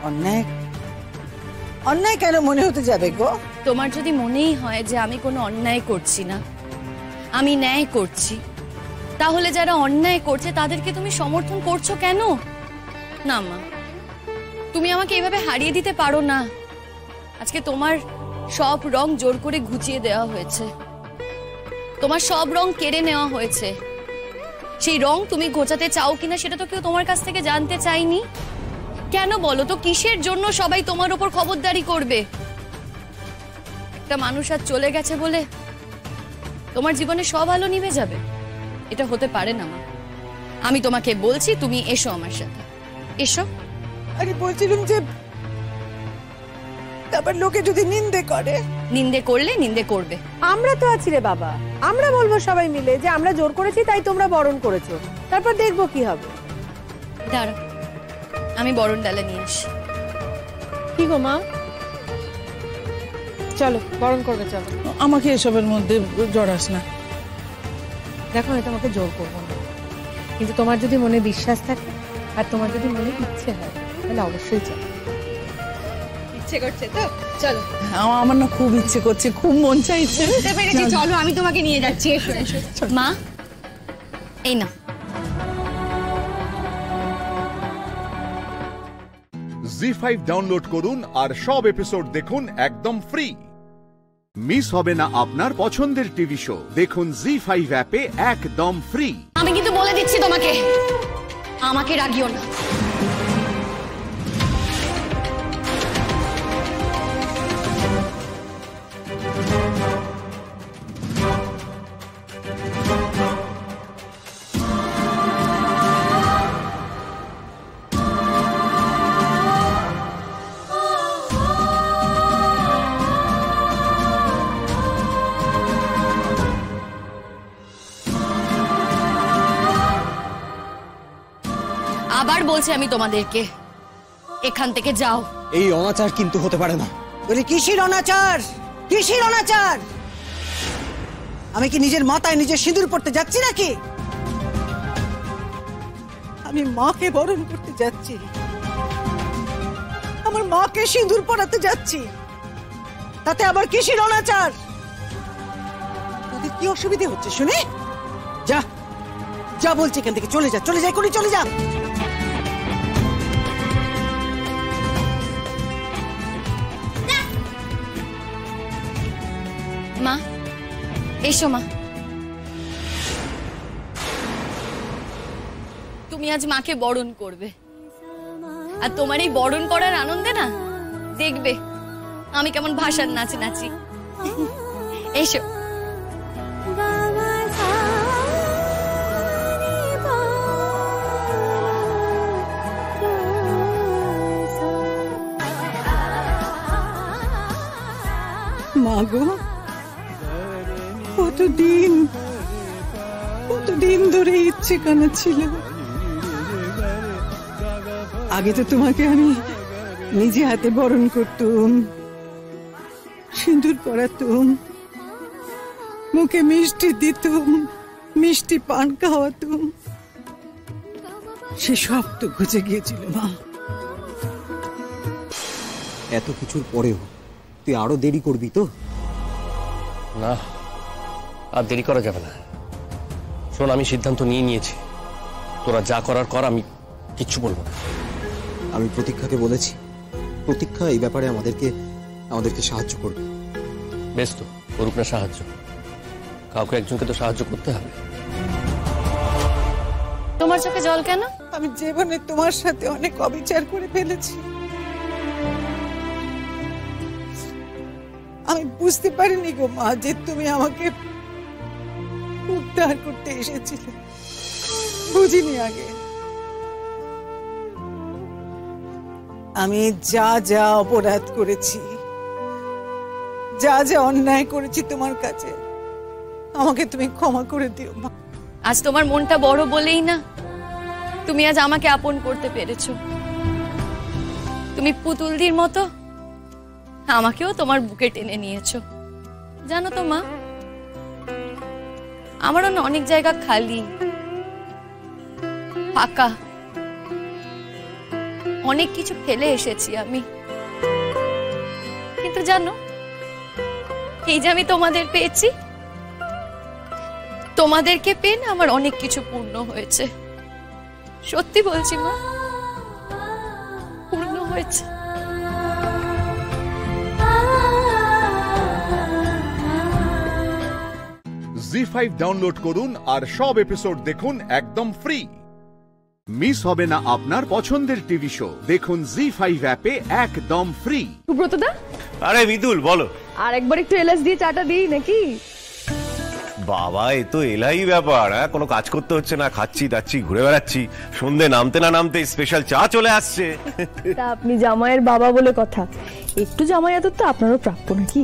অন্যায়? অন্যায় কেন মনে হতে যাবে গো? তোমার যদি মনেই হয় যে আমি কোনো অন্যায় করছি না, আমি ন্যায় করছি, তাহলে যারা অন্যায় করছে তাদেরকে তুমি সমর্থন করছো কেন? না মা, তুমি আমাকে এভাবে হারিয়ে দিতে পারো না। আজকে তোমার সব রং জোর করে ঘুচিয়ে দেওয়া হয়েছে, তোমার সব রং কেড়ে নেওয়া হয়েছে। সেই রং তুমি ঘোচাতে চাও কিনা সেটা তো কেউ তোমার কাছ থেকে জানতে চাইনি। কেন বলো তো, কিসের জন্য সবাই তোমার উপর খবরদারি করবে? একটা মানুষ আজ চলে গেছে বলে তোমার জীবনে সব আলো নিভে যাবে? এটা হতে পারে না মা। আমি তোমাকে বলছি, তুমি এসো আমার সাথে, এসো। আরে বলছিলাম যে তারপর লোকে যদি নিন্দে করে? নিন্দে করলে নিন্দে করবে। আমরা তো আছি রে বাবা, আমরা বলবো সবাই মিলে যে আমরা জোর করেছি তাই তোমরা বরণ করেছো, তারপর দেখবো কি হবে। দাঁড়া, আমি বরণ ডালা নিয়ে আসি। কি গো মা, চলো বরণ করবে, চলো। আমাকে এসবের মধ্যে জড়াস না। দেখো, আমি তোমাকে জোর করবো না, কিন্তু তোমার যদি মনে বিশ্বাস থাকে আর তোমার যদি মনে ইচ্ছে হয় তাহলে অবশ্যই চলো। ইচ্ছে করছে তো চলো। আমার না খুব ইচ্ছে করছে, খুব মন চাইছে। চলো, আমি তোমাকে নিয়ে যাচ্ছি। এসো এসো। মা, এই না। জি5 ডাউনলোড করুন আর সব এপিসোড দেখুন একদম ফ্রি। মিস হবে না আপনার পছন্দের টিভি শো, দেখুন জি5 অ্যাপে একদম ফ্রি। আমি কিন্তু বলে দিচ্ছি তোমাকে, আমাকে রাগিও না। আবার বলছি আমি তোমাদেরকে, এখান থেকে যাও। এই অনাচার কিন্তু হতে পারে না। বলি কিসের অনাচার? কিসের অনাচার? আমি কি নিজের মাথায় নিজের সিঁদুর পড়তে যাচ্ছি নাকি? আমি মাকে বরণ করতে যাচ্ছি, আমার মাকে সিঁদুর পরাতে যাচ্ছি, তাতে আবার কিসের অনাচার? তোদের কি অসুবিধে হচ্ছে শুনে? যা যা বলছি, এখান থেকে চলে যা, চলে যা, করে চলে যা। মা, এসো মা। তুমি আজ মাকে বরণ করবে, আর তোমার এই বরণ করার আনন্দে না দেখবে আমি কেমন ভাষার নাচ নাচি। এসো। মা গো, কতদিন কতদিন ধরে ইচ্ছে কানা ছিল। আগে তো তোমাকে আমি নিজে হাতে বরণ করতুম, সিঁদুর পরাতুম, মুখে মিষ্টি দিতুম, মিষ্টি পান খাওয়াতুম। সেসব তো ঘুচে গিয়েছিল মা। এত কিছুর পরেও তুই আরো দেরি করবি তো? না, আর দেরি করা যাবে না। শোন, আমি সিদ্ধান্ত নিয়েছি, তোরা যা করার কর, আমি কিচ্ছু বলবো না। আমি প্রতীক্ষাকে বলেছি, প্রতীক্ষা এই ব্যাপারে আমাদেরকে সাহায্য করবে। বেশ, তো করুক না সাহায্য, কাউকে একজনকে তো সাহায্য করতে হবে। তোমার চোখে জল কেন? আমি জীবনে তোমার সাথে অনেক অবিচার করে ফেলেছি। আমি বুঝতে পারিনি গো মা যে তুমি আমাকে উদ্ধার করতে এসেছিলে, বুঝিনি আগে। আমি যা যা অপরাধ করেছি, যা যা অন্যায় করেছি তোমার কাছে, আমাকে তুমি ক্ষমা করে দিও মা। আজ তোমার মনটা বড় বলেই না তুমি আজ আমাকে আপন করতে পেরেছো। তুমি পুতুলদির মতো আমাকেও তোমার বুকে টেনে নিয়েছো। জানো তো মা, আমারও না অনেক জায়গা খালি, ফাঁকা, অনেক কিছু ফেলে এসেছি আমি। কিন্তু জানো, এই যে আমি তোমাদের পেয়েছি, তোমাদেরকে পেয়ে না আমার অনেক কিছু পূর্ণ হয়েছে। সত্যি বলছি মা, পূর্ণ হয়েছে। জি5 ডাউনলোড করুন আর সব এপিসোড দেখুন একদম ফ্রি। মিস হবে না আপনার পছন্দের টিভি শো। দেখুন জি5 অ্যাপে একদম ফ্রি। সুব্রতদা, আরে বিদুল বলো। আর একবার একটু এলাচ দিয়ে চাটা দিই নাকি? বাবা, এ তো এলাই ব্যাপার। কোনো কাজ করতে হচ্ছে না, খাচ্ছি দাচ্ছি, ঘুরে বেড়াচ্ছি, সন্ধে নামতে না নামতে স্পেশাল চা চলে আসছে। তা আপনি জামাইয়ের বাবা বলে কথা, একটু জামাই আদর তো আপনারও প্রাপ্য নাকি?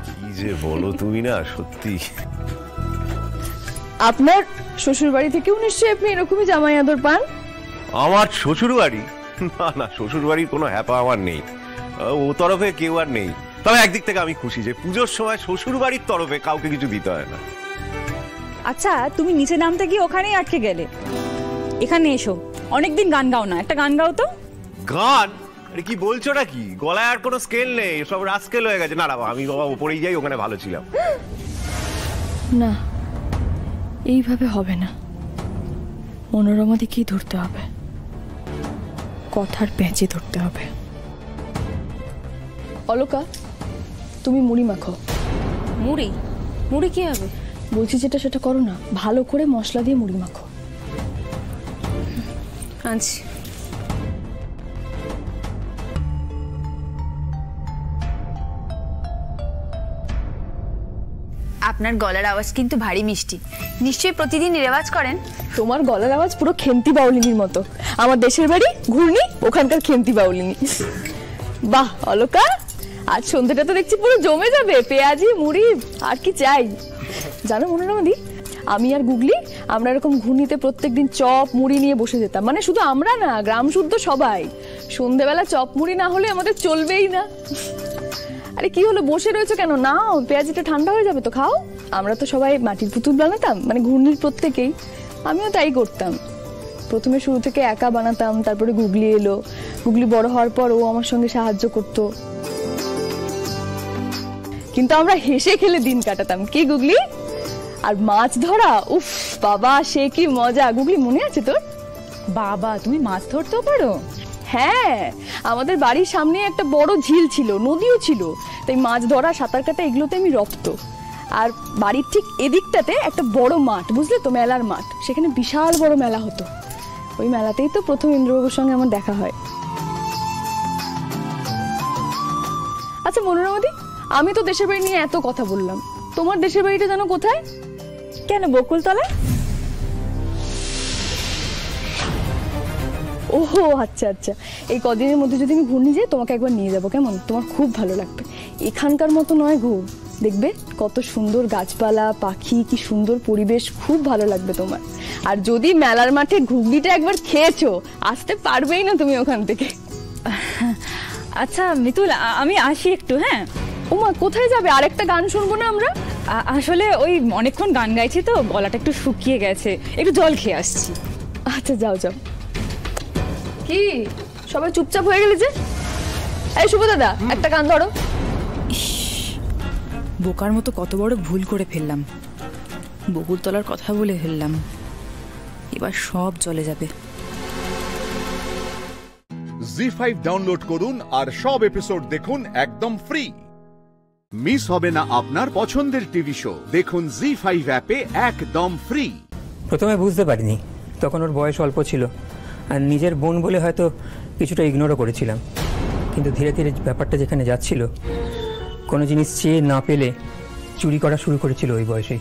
কি যে বলো তুমি না, সত্যি। আপনার শ্বশুর বাড়ি থেকেও নিশ্চয়ই আপনি এরকমই জামাই আদর পান? আমার শ্বশুর বাড়ি? না না, শ্বশুর বাড়ির কোনো হ্যাপা আমার নেই, ও তরফে কেউ আর নেই। তবে একদিক থেকে আমি খুশি যে পুজোর সময় শ্বশুর বাড়ির তরফে কাউকে কিছু দিতে হয় না। আচ্ছা, তুমি নিচে নামতে গিয়ে ওখানেই আটকে গেলে, এখানে এসো। অনেকদিন গান গাও না, একটা গান গাও তো। গান? আরে কি বলছো নাকি? গলায় আর কোনো স্কেল নেই, সব রাস্কেল হয়ে গেছে। না না, আমি বাবা উপরেই যাই, ওখানে ভালো ছিলাম। না, এইভাবে হবে না। মনোরমা দিকেই ধরতে হবে, কথার প্যাঁচে ধরতে হবে। অলকা, তুমি মুড়ি মাখো। মুড়ি? মুড়ি কি হবে? বলছি যেটা সেটা করো না, ভালো করে মশলা দিয়ে মুড়ি মাখো। আচ্ছা। আপনার গলার আওয়াজ কিন্তু ভারী মিষ্টি, নিশ্চয়ই প্রতিদিন রেওয়াজ করেন? তোমার গলার আওয়াজ পুরো খেন্তি বাউলিনীর মতো। আমার দেশের বাড়ি ঘূর্ণি, ওখানকার খেন্তি বাউলিনী। বাহ অলকা, আজ সন্ধ্যাটা তো দেখছি পুরো জমে যাবে। পেঁয়াজি, মুড়ি, আর কি চাই? জানো মনোরমাদি, আমি আর গুগলি আমরা এরকম ঘূর্ণিতে প্রত্যেকদিন চপ মুড়ি নিয়ে বসে যেতাম। মানে শুধু আমরা না, গ্রাম শুদ্ধ সবাই। সন্ধ্যেবেলা চপ মুড়ি না হলে আমাদের চলবেই না। আরে কি হলো, বসে রয়েছে কেন? নাও, পেঁয়াজিটা ঠান্ডা হয়ে যাবে তো, খাও। আমরা তো সবাই মাটির পুতুল বানাতাম, মানে ঘূর্ণির প্রত্যেকেই। আমিও তাই করতাম। প্রথমে শুরু থেকে একা বানাতাম, তারপরে গুগলি এলো। গুগলি বড় হওয়ার পর ও আমার সঙ্গে সাহায্য করতো, কিন্তু আমরা হেসে খেলে দিন কাটাতাম। কি গুগলি? আর মাছ ধরা, উফ বাবা সে কি মজা। গুগলি মনে আছে তোর? বাবা, তুমি মাছ ধরতেও পারো? হ্যাঁ, আমাদের বাড়ির সামনে একটা বড় ঝিল ছিল, নদীও ছিল, তাই মাছ ধরা, সাঁতার কাটা এগুলোতে আমি রপ্ত। আর বাড়ির ঠিক এদিকটাতে একটা বড় মাঠ, বুঝলে তো, মেলার মাঠ। সেখানে বিশাল বড় মেলা হতো। ওই মেলাতেই তো প্রথম ইন্দ্রবাবুর সঙ্গে আমার দেখা হয়। আচ্ছা মনোরমাদি, আমি তো দেশের বাড়ি নিয়ে এত কথা বললাম, তোমার দেশের বাড়িটা জানো কোথায়? কেন, বকুলতলায়? ওহো আচ্ছা আচ্ছা, এই কদিনের মধ্যে যদি আমি ঘূর্ণি যাই তোমাকে একবার নিয়ে যাবো, কেমন? তোমার খুব ভালো লাগবে। এখানকার মতো নয় গো, দেখবে কত সুন্দর গাছপালা, পাখি, কি সুন্দর পরিবেশ, খুব ভালো লাগবে তোমার। আর যদি মেলার মাঠে ঘুগনিটা একবার খেয়েছো, আসতে পারবেই না তুমি ওখান থেকে। আচ্ছা মিতুল, আমি আসি একটু। হ্যাঁ ওমা, কোথায় যাবে? আরেকটা গান শুনবো না আমরা? আসলে ওই অনেকক্ষণ গান গাইছি তো, গলাটা একটু শুকিয়ে গেছে, একটু জল খেয়ে আসছি। আচ্ছা যাও যাও। কি সবাই চুপচাপ হয়ে গেলে যে? এই শুভ দাদা, একটা গান ধরো। বোকার মতো কত বড় ভুল করে ফেললাম, বকুলতলার কথা বলে ফেললাম, এবার সব চলে যাবে। জি5 ডাউনলোড করুন আর সব এপিসোড দেখুন একদম ফ্রি। মিস হবে না আপনার পছন্দের টিভি শো, দেখুন জি5 অ্যাপে একদম ফ্রি। প্রথমে বুঝতে পারিনি, তখন ওর বয়স অল্প ছিল আর নিজের বোন বলে হয়তো কিছুটা ইগনোরও করেছিলাম। কিন্তু ধীরে ধীরে ব্যাপারটা যেখানে যাচ্ছিল, কোনো জিনিস চেয়ে না পেলে চুরি করা শুরু করেছিল ওই বয়সেই।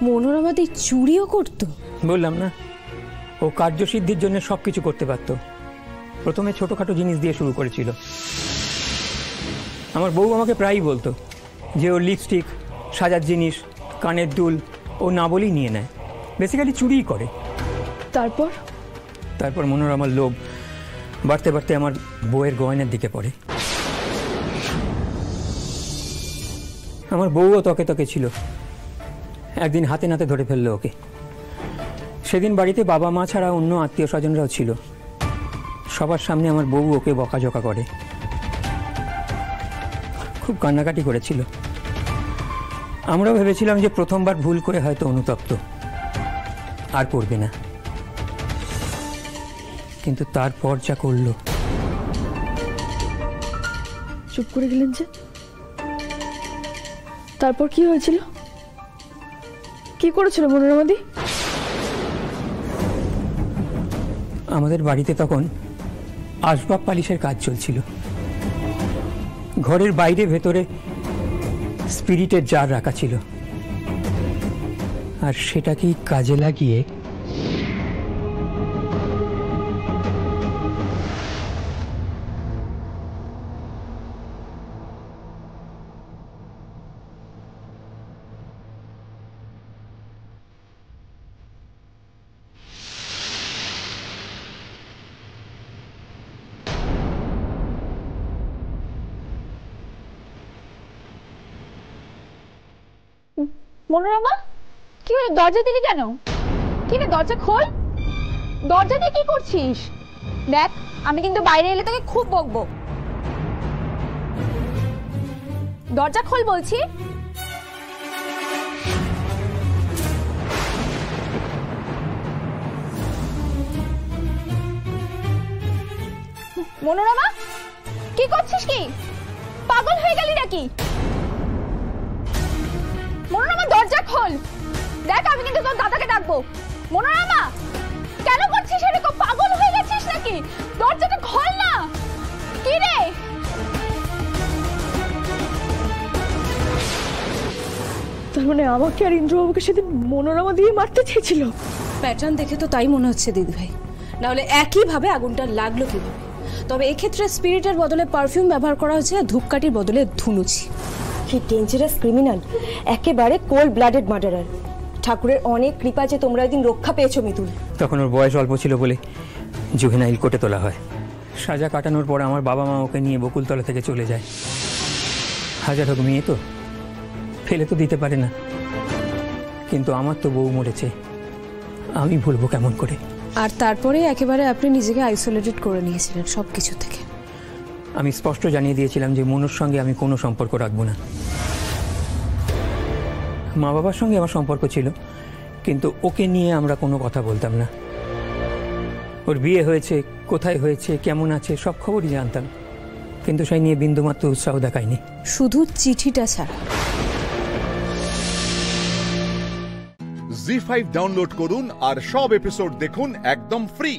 মনোরমাদি চুরিও করতো? বললাম না, ও কার্যসিদ্ধির জন্য সব কিছু করতে পারত। প্রথমে ছোটোখাটো জিনিস দিয়ে শুরু করেছিল। আমার বউ আমাকে প্রায়ই বলতো যে ওর লিপস্টিক, সাজার জিনিস, কানের দুল ও না বলেই নিয়ে নেয়, বেসিক্যালি চুরিই করে। তারপর মনোরমার লোভ বাড়তে বাড়তে আমার বউয়ের গয়নার দিকে পড়ে। আমার বউও তকে তকে ছিল, একদিন হাতে নাতে ধরে ফেললো ওকে। সেদিন বাড়িতে বাবা মা ছাড়া অন্য আত্মীয় স্বজনরাও ছিল। সবার সামনে আমার বউ ওকে বকাঝকা করে, খুব কান্নাকাটি করেছিল। আমরাও ভেবেছিলাম যে প্রথমবার ভুল করে হয়তো অনুতপ্ত, আর করবে না। কিন্তু তারপর যা করলো। চুপ করে গেলেন যে? তারপর কি হয়েছিল? কি করেছিল মনোরমাদি? আমাদের বাড়িতে তখন আসবাব পালিশের কাজ চলছিল। ঘরের বাইরে ভেতরে স্পিরিটের জার রাখা ছিল, আর সেটাকেই কাজে লাগিয়ে মনোরমা, কি হলো? দরজা দিলি কেন? কি রে, দরজা খোল। দরজা দিয়ে কি করছিস? দেখ, আমি কিন্তু বাইরে এলে তোকে খুব বকবো। দরজা খোল বলছি। মনোরমা, কি করছিস? কি পাগল হয়ে গেলি নাকি? মনোরমা, দরজা খোল। দেখ, আমি কিন্তু তোর দাদাকে ডাকবো। মনোরমা, কেন করছিস এরকম? পাগল হয়ে গেছিস নাকি? দরজাটা খোল না। কি রে? তার মানে আমাকে আর ইন্দ্রবাবুকে সেদিন মনোরমা দিয়ে মারতে চেয়েছিল? প্যাটার্ন দেখে তো তাই মনে হচ্ছে দিদি ভাই, নাহলে একইভাবে আগুনটা লাগলো কিভাবে? তবে এক্ষেত্রে স্পিরিটের বদলে পারফিউম ব্যবহার করা হয়েছে, আর ধূপকাঠির বদলে ধুনুচি। কি ডেঞ্জারাস ক্রিমিনাল, একেবারে কোল্ড ব্লাডেড মার্ডারার। ঠাকুরের অনেক কৃপা যে তোমরা একদিন রক্ষা পেয়েছো মিতুল। তখন ওর বয়স অল্প ছিল বলে জুভেনাইল কোর্টে তোলা হয়। সাজা কাটানোর পর আমার বাবা মা ওকে নিয়ে বকুলতলা থেকে চলে যায়। হাজার হোক মেয়ে তো, ফেলে তো দিতে পারে না। কিন্তু আমার তো বউ মরেছে, আমি ভুলবো কেমন করে? আর তারপরে একেবারে আপনি নিজেকে আইসোলেটেড করে নিয়েছিলেন সব কিছু থেকে। আমি স্পষ্ট জানিয়ে দিয়েছিলাম যে মনুর সঙ্গে আমি কোনো সম্পর্ক রাখবো না। মা বাবার সঙ্গে আমার সম্পর্ক ছিল, কিন্তু ওকে নিয়ে আমরা কোনো কথা বলতাম না। ওর বিয়ে হয়েছে, কোথায় হয়েছে, কেমন আছে, সব খবরই জানতাম, কিন্তু সেই নিয়ে বিন্দুমাত্র উৎসাহ দেখায়নি। শুধু চিঠিটা ছাড়া। জি5 ডাউনলোড করুন আর সব এপিসোড দেখুন একদম ফ্রি।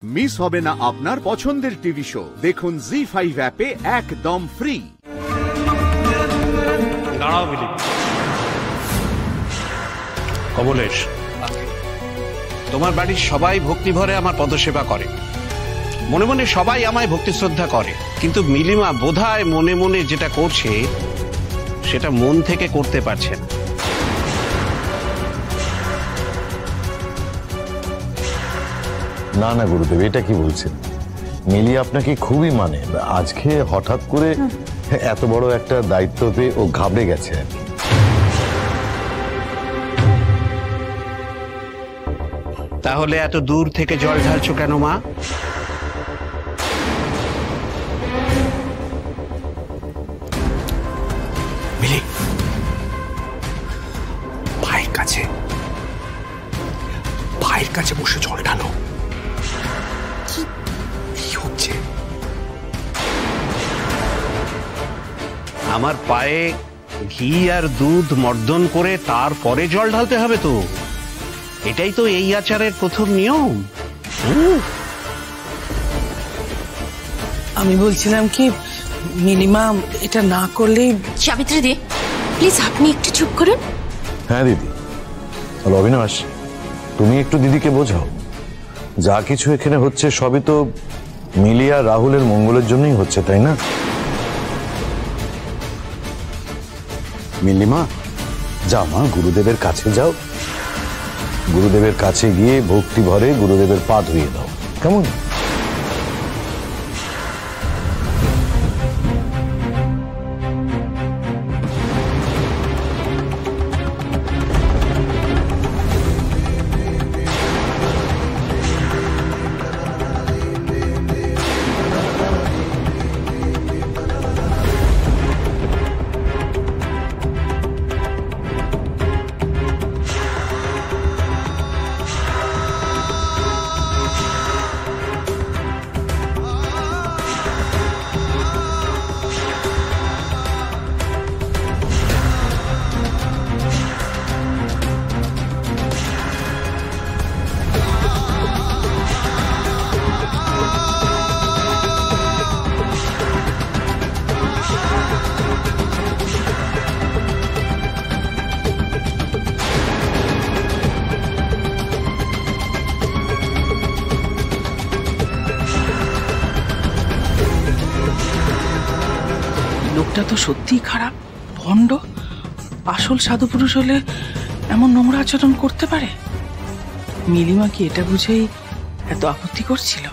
মিস হবে না আপনার পছন্দের টিভি শো, দেখুন জি5 অ্যাপে একদম ফ্রি। দাঁড়াও বিলি। কমলেশ, তোমার বাড়ির সবাই ভক্তি ভরে আমার পদসেবা করে, মনে মনে সবাই আমায় ভক্তি শ্রদ্ধা করে, কিন্তু মিলিমা বোধহয় মনে মনে যেটা করছে সেটা মন থেকে করতে পারছে না। না না গুরুদেব, এটা কি বলছেন? মিলি আপনাকে খুবই মানে, আজকে হঠাৎ করে এত বড় একটা দায়িত্ব পেয়ে ও ঘাবড়ে গেছে আর কি। তাহলে এত দূর থেকে জল ঢালছো কেন মা? মিলি, ভাইয়ের কাছে বসে জল ঢালো। কি হচ্ছে? আমার পায়ে ঘি আর দুধ মর্দন করে তারপরে জল ঢালতে হবে তো। এটাই তো এই আচারের প্রথম নিয়ম। আমি বলছিলাম কি মিনিমা, এটা না করলেই। সাবিত্রী দি, প্লিজ আপনি একটু চুপ করুন। হ্যাঁ দিদি। অবিনাশ, তুমি একটু দিদিকে বোঝাও, যা কিছু এখানে হচ্ছে সবই তো মিলি আর রাহুলের মঙ্গলের জন্যই হচ্ছে, তাই না? মিলিমা, যাও মা, গুরুদেবের কাছে যাও, গুরুদেবের কাছে গিয়ে ভক্তি ভরে গুরুদেবের পা ধুয়ে দাও, কেমন? লোকটা তো সত্যিই খারাপ, ভণ্ড। আসল সাধু পুরুষ হলে এমন নোংরা আচরণ করতে পারে? মিলিমা কি এটা বুঝেই এত আপত্তি করছিল?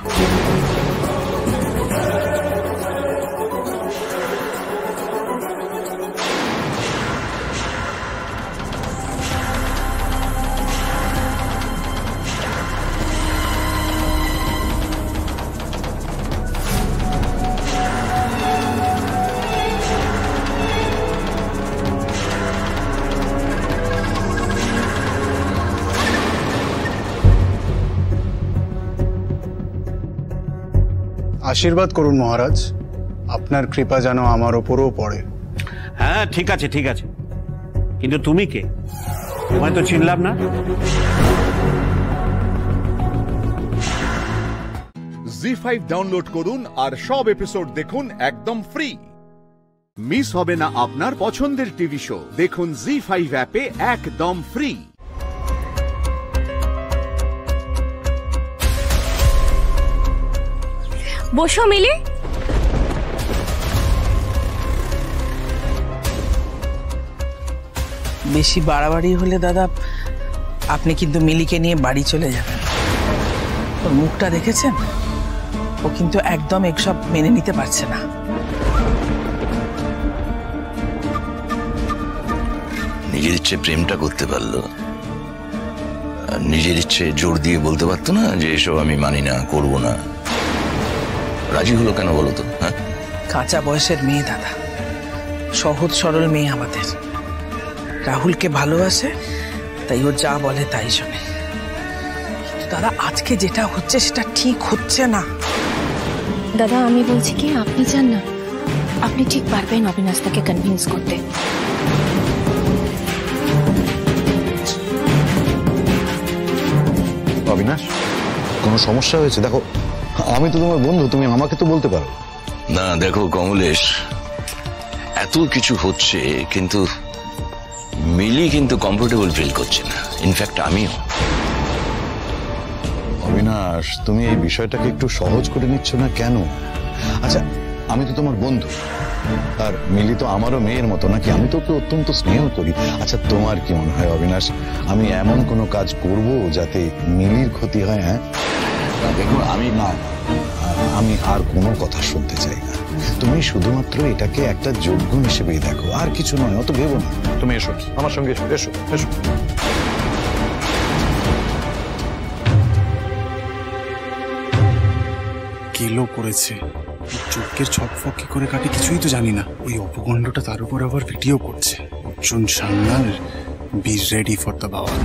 আশীর্বাদ করুন মহারাজ, আপনার কৃপা যেন আমার ওপরও পড়ে। হ্যাঁ ঠিক আছে ঠিক আছে, কিন্তু তুমি কে? তোমায় তো চিনলাম না। জি5 ডাউনলোড করুন আর সব এপিসোড দেখুন একদম ফ্রি। মিস হবে না আপনার পছন্দের টিভি শো, দেখুন জি5 অ্যাপে একদম ফ্রি। বসো মিলি। বেশি বাড়াবাড়ি হলে দাদা আপনি কিন্তু মিলিকে নিয়ে বাড়ি চলে যাবেন। ওর মুখটা দেখেছেন? ও কিন্তু একদম এসব মেনে নিতে পারছে না। নিজের ইচ্ছে প্রেমটা করতে পারলো, নিজের ইচ্ছে জোর দিয়ে বলতে পারতো না যে এসব আমি মানি না, করবো না। রাজি হলো কেন বলো তো? হ্যাঁ, কাঁচা বয়সের মেয়ে দাদা, সহজ সরল মেয়ে আমাদের। রাহুলকে ভালোবাসে, তাই ও যা বলে তাই শোনে। কিন্তু দাদা আজকে যেটা হচ্ছে সেটা ঠিক হচ্ছে না। দাদা আমি বলছি কি, আপনি চান না, আপনি ঠিক পারবেন অবিনাশটাকে কনভিন্স করতে। অবিনাশ, কোনো সমস্যা হয়েছে? দেখো আমি তো তোমার বন্ধু, তুমি আমাকে তো বলতে পারো। না দেখো কমলেশ, এত কিছু হচ্ছে কিন্তু মিলি কিন্তু কমফোর্টেবল ফিল করছে না, ইনফ্যাক্ট আমিও। অবিনাশ, তুমি এই বিষয়টাকে একটু সহজ করে নিচ্ছ না কেন? আচ্ছা আমি তো তোমার বন্ধু, আর মিলি তো আমারও মেয়ের মতো নাকি, আমি তো ওকে অত্যন্ত স্নেহ করি। আচ্ছা তোমার কি মনে হয় অবিনাশ, আমি এমন কোনো কাজ করব যাতে মিলির ক্ষতি হয়? হ্যাঁ দেখো আমি আর কোনো কথা শুনতে চাই না। তুমি শুধুমাত্র এটাকে একটা যোগ্য হিসেবেই দেখো, আর কিছু নয়, অত ভেবো না। তুমি এসো আমার সঙ্গে, এসো এসো এসো। কেলো করেছে, চোখের ছকফক কি করে কাটে কিছুই তো জানি না। ওই অপকণ্ডটা তার উপর আবার ভিডিও করছে। Arjun Sanyal, be ready for the bower.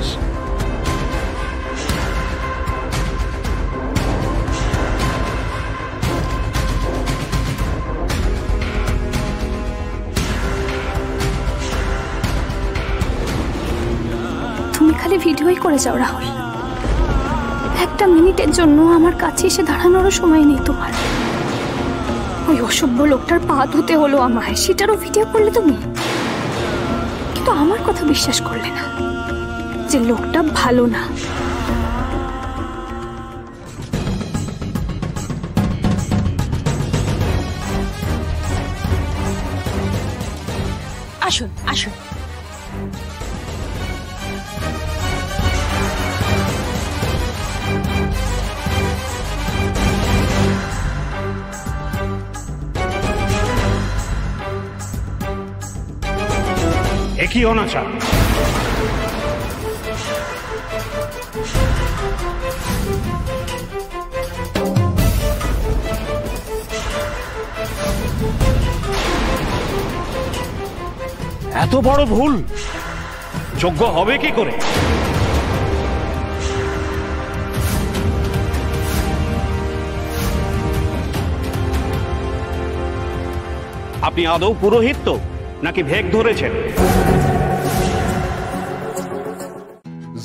তুমি খালি ভিডিওই করে যাও রাহুল, একটা মিনিটের জন্য আমার কাছে এসে দাঁড়ানোরও সময় নেই তোমার। ওই অসভ্য লোকটার পা ধুতে হলো আমায়, সেটারও ভিডিও করলে তুমি। কিন্তু আমার কথা বিশ্বাস করলে না যে লোকটা ভালো না। আসুন আসুন। একই অনাচার, এত বড় ভুল যোগ্য হবে কি করে? আপনি আদৌ পুরোহিত তো নাকি ভেগ ধরেছেন?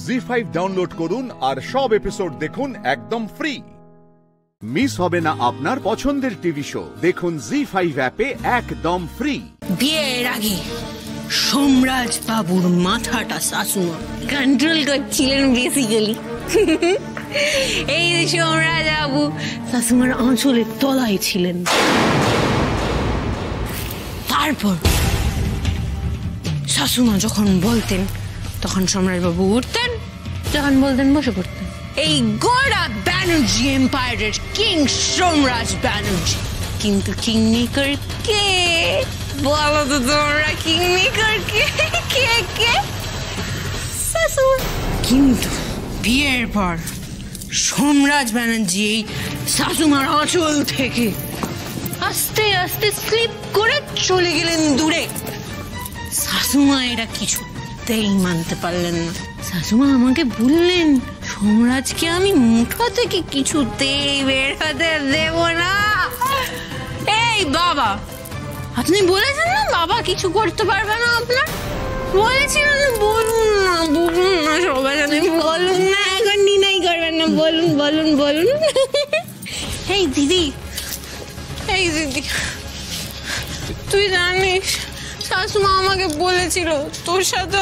জি5 ডাউনলোড করুন আর সব এপিসোড দেখুন একদম ফ্রি। মিস হবে না আপনার পছন্দের টিভি শো, দেখুন জি5 অ্যাপে একদম ফ্রি। বিয়ের আগে সোমরাজ বাবুর মাথাটা শাশুমা কন্ট্রোল করছিলেন বেসিক্যালি। এই সোমরাজ বাবু শাশুমার আঁচলের তলায় ছিলেন। তারপর শাশুমা যখন বলতেন তখন সোমরাজবাবু উঠতেন, যখন বলতেন বসে পড়তেন। এই গোড়া ব্যানার্জি এম্পায়ারের কিং সোমরাজ ব্যানার্জি। কিন্তু কিং মেকার কে বলো তো তোমরা? কিং মেকার কে? কে কে? শাশুমা। কিন্তু বিয়ের পর সোমরাজ ব্যানার্জি এই শাশুমার আঁচল থেকে আস্তে আস্তে স্লিপ করে চলে গেলেন দূরে। শাশুমা এটা কিছুতেই মানতে পারলেন না। শাশুমা আমাকে বললেন, সোমরাজকে আমি মুঠো থেকে কিছুতেই বের হতে দেব না। এই বাবা, আপনি বলেছেন না বাবা কিছু করতে পারবে না আপনার? বলেছিলেন বলুন না, বলুন না, সবাই জানে বলুন না, এখন ডিনাই করবেন না, বলুন বলুন বলুন। এই দিদি, এই দিদি, তুই জানিস শাশুমা আমাকে বলেছিল তোর সাথে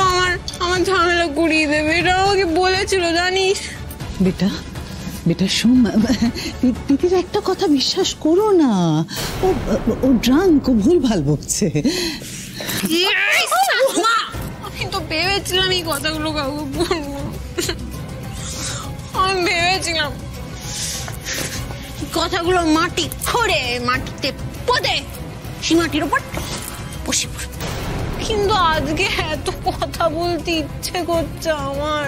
আমার ঝামেলা করিয়ে দেবে, এটা আমাকে বলেছিল জানিস? বেটা বেটা শোন, দিদির একটা কথা বিশ্বাস করো না, ও ড্রাঙ্ক, ও ভুল ভাল বকছে। আমি তো ভেবেছিলাম এই কথাগুলো কাউকে বলবো, আমি ভেবেছিলাম কথাগুলো মাটি খোঁড়ে মাটিতে পদে সে মাটির উপর বসে পড়বে। কিন্তু আজকে এত কথা বলতে ইচ্ছে করছে আমার।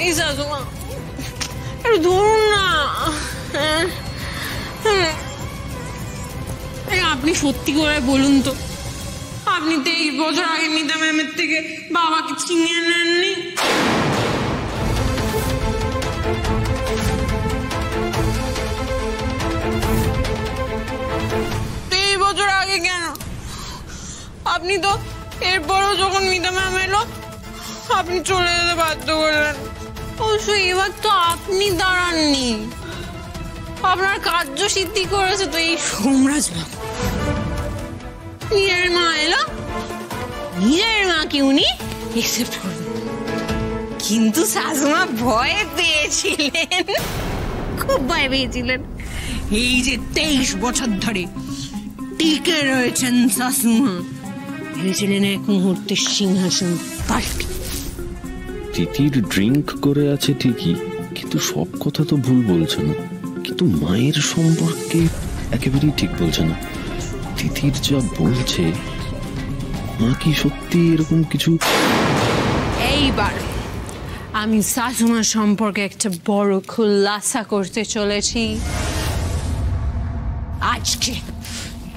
এই শাশুমা একটু ধরুন না। আপনি সত্যি করে বলুন তো, আপনি 23 বছর আগে মিতা ম্যামের থেকে বাবাকে ছিনিয়ে নেননি? বছর আগে কেন? আপনি তো এরপরও যখন মিতা ম্যাম এলো আপনি চলে যেতে বাধ্য করলেন। অবশ্য এবার তো আপনি দাঁড়াননি, আপনার কার্যসিদ্ধি করেছে তো এই সোমরাজ বাবু। নিজের মা এলো, নিজের মাকে উনি একসেপ্ট করলেন। কিন্তু শাশুমা ভয় পেয়েছিলেন, খুব ভয় পেয়েছিলেন। এই যে 23 বছর ধরে টিকে রয়েছেন শাশুমা, ভেবেছিলেন এক মুহূর্তে সিংহাসন পাল্টে। তিতির ড্রিঙ্ক করে আছে ঠিকই, কিন্তু সব কথা তো ভুল বলছে না। কিন্তু মায়ের সম্পর্কে একেবারেই ঠিক বলছে না। তিতির যা বলছে, মা কি সত্যি এরকম কিছু? এইবার আমি শাশুমা সম্পর্কে একটা বড় খুলাসা করতে চলেছি। আজকে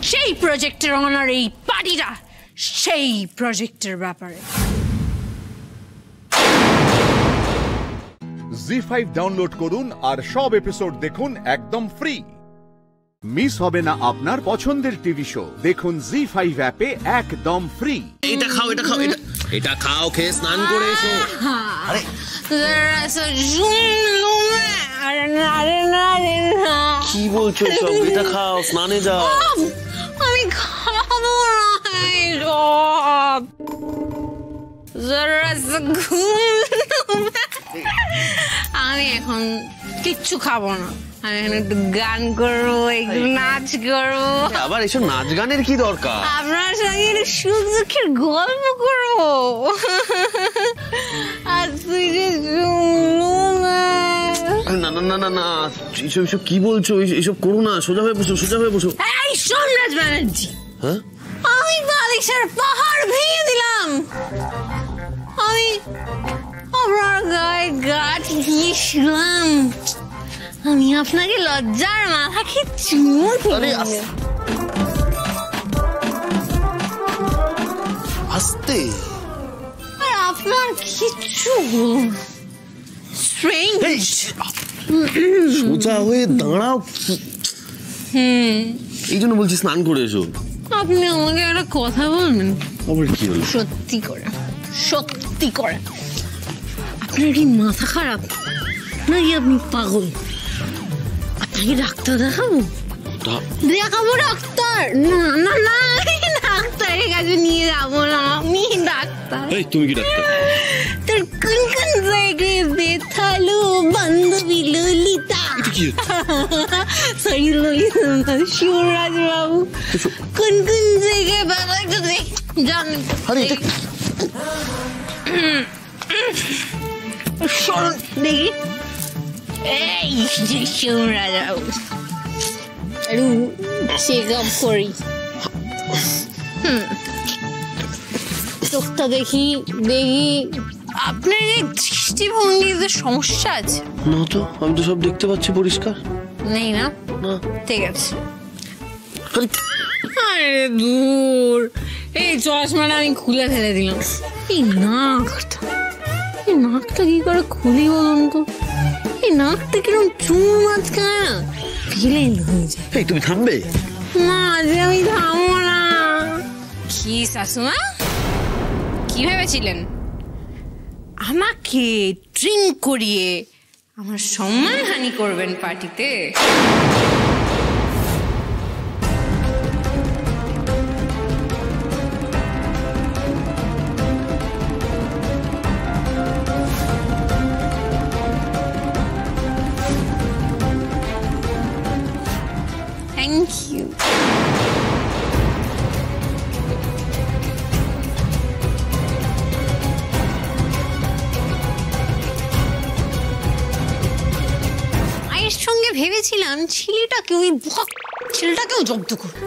সেই প্রজেক্টের অনার এই পার্টিটা সেই প্রজেক্টের ব্যাপারে। জি5 ডাউনলোড করুন আর সব এপিসোড দেখুন একদম ফ্রি। মিস হবে না আপনার পছন্দের টিভি শো। দেখুন জি5 অ্যাপে একদম ফ্রি। এটা খাও, এটা খাও, এটা খাও, খেয়ে স্নান করে এসো। আরে কি বলছো সব? এটা খাও, স্নানে যাও। আমি খাবো না। আমি এখন কিচ্ছু খাবো না। আমি এখন একটু গান করবো, একটু নাচ করবো। আবার এসব নাচ গানের কি দরকার? আপনার সঙ্গে একটু সুখ দুঃখের গল্প করবো। আর তুই যে না না না না না, এসব কি বলছো? এসব করো না, সোজা হয়ে বসো, সোজা হয়ে বসো। এই সোমরাজ ব্যানার্জি, হ্যাঁ আমি বালিশের পাহাড় ভেঙে দিলাম। আমি আপনার গায়ে গাছ দিয়েছিলাম। আমি আপনাকে লজ্জার মাথাকে চুমু দিলাম। আস্তে। আর আপনার কিচ্ছু স্ট্রেঞ্জ। সোজা হয়ে দাঁড়াও। এই জন্য বলছি স্নান করে এসো। আপনি আমাকে একটা কথা বলবেন? আবার কি হলো? সত্যি করে, সত্যি করে, আপনার কি মাথা খারাপ নাকি আপনি পাগল? আপনাকে ডাক্তার দেখাবো? দেখাবো ডাক্তার? না না না, ডাক্তারের কাছে নিয়ে যাবো না। আমি ডাক্তার। তুমি কি ডাক্তার? তোর কোন কোন জায়গায় ব্যথালো বান্ধবী ললিতা? সরি ললিতা, শিবরাজ বাবু কোন কোন জায়গায় ব্যথা জানেন? শোন দেখি। এই যে শিবরাজ বাবু, একটু চেক আপ করি। চোখটা দেখি দেখি। আপনার এই দৃষ্টিভঙ্গিতে সমস্যা আছে? না তো, আমি তো সব দেখতে পাচ্ছি পরিষ্কার। নেই না? ঠিক আছে। আরে দূর, এই চশমাটা আমি খুলে ফেলে দিলাম। এই নাকটা কি করে খুলি বলুন তো? এই নাকটা কিরকম চুন মাঝখানে না ফিলিং হয়ে যায়। এই তুমি থামবে না? যে আমি থামবো না। কি শাশুমা, কি ভেবেছিলেন আমাকে ড্রিঙ্ক করিয়ে আমার সম্মানহানি করবেন পার্টিতে? Thank you. সঙ্গে ভেবেছিলাম ছেলেটাকেও জব্দ করব,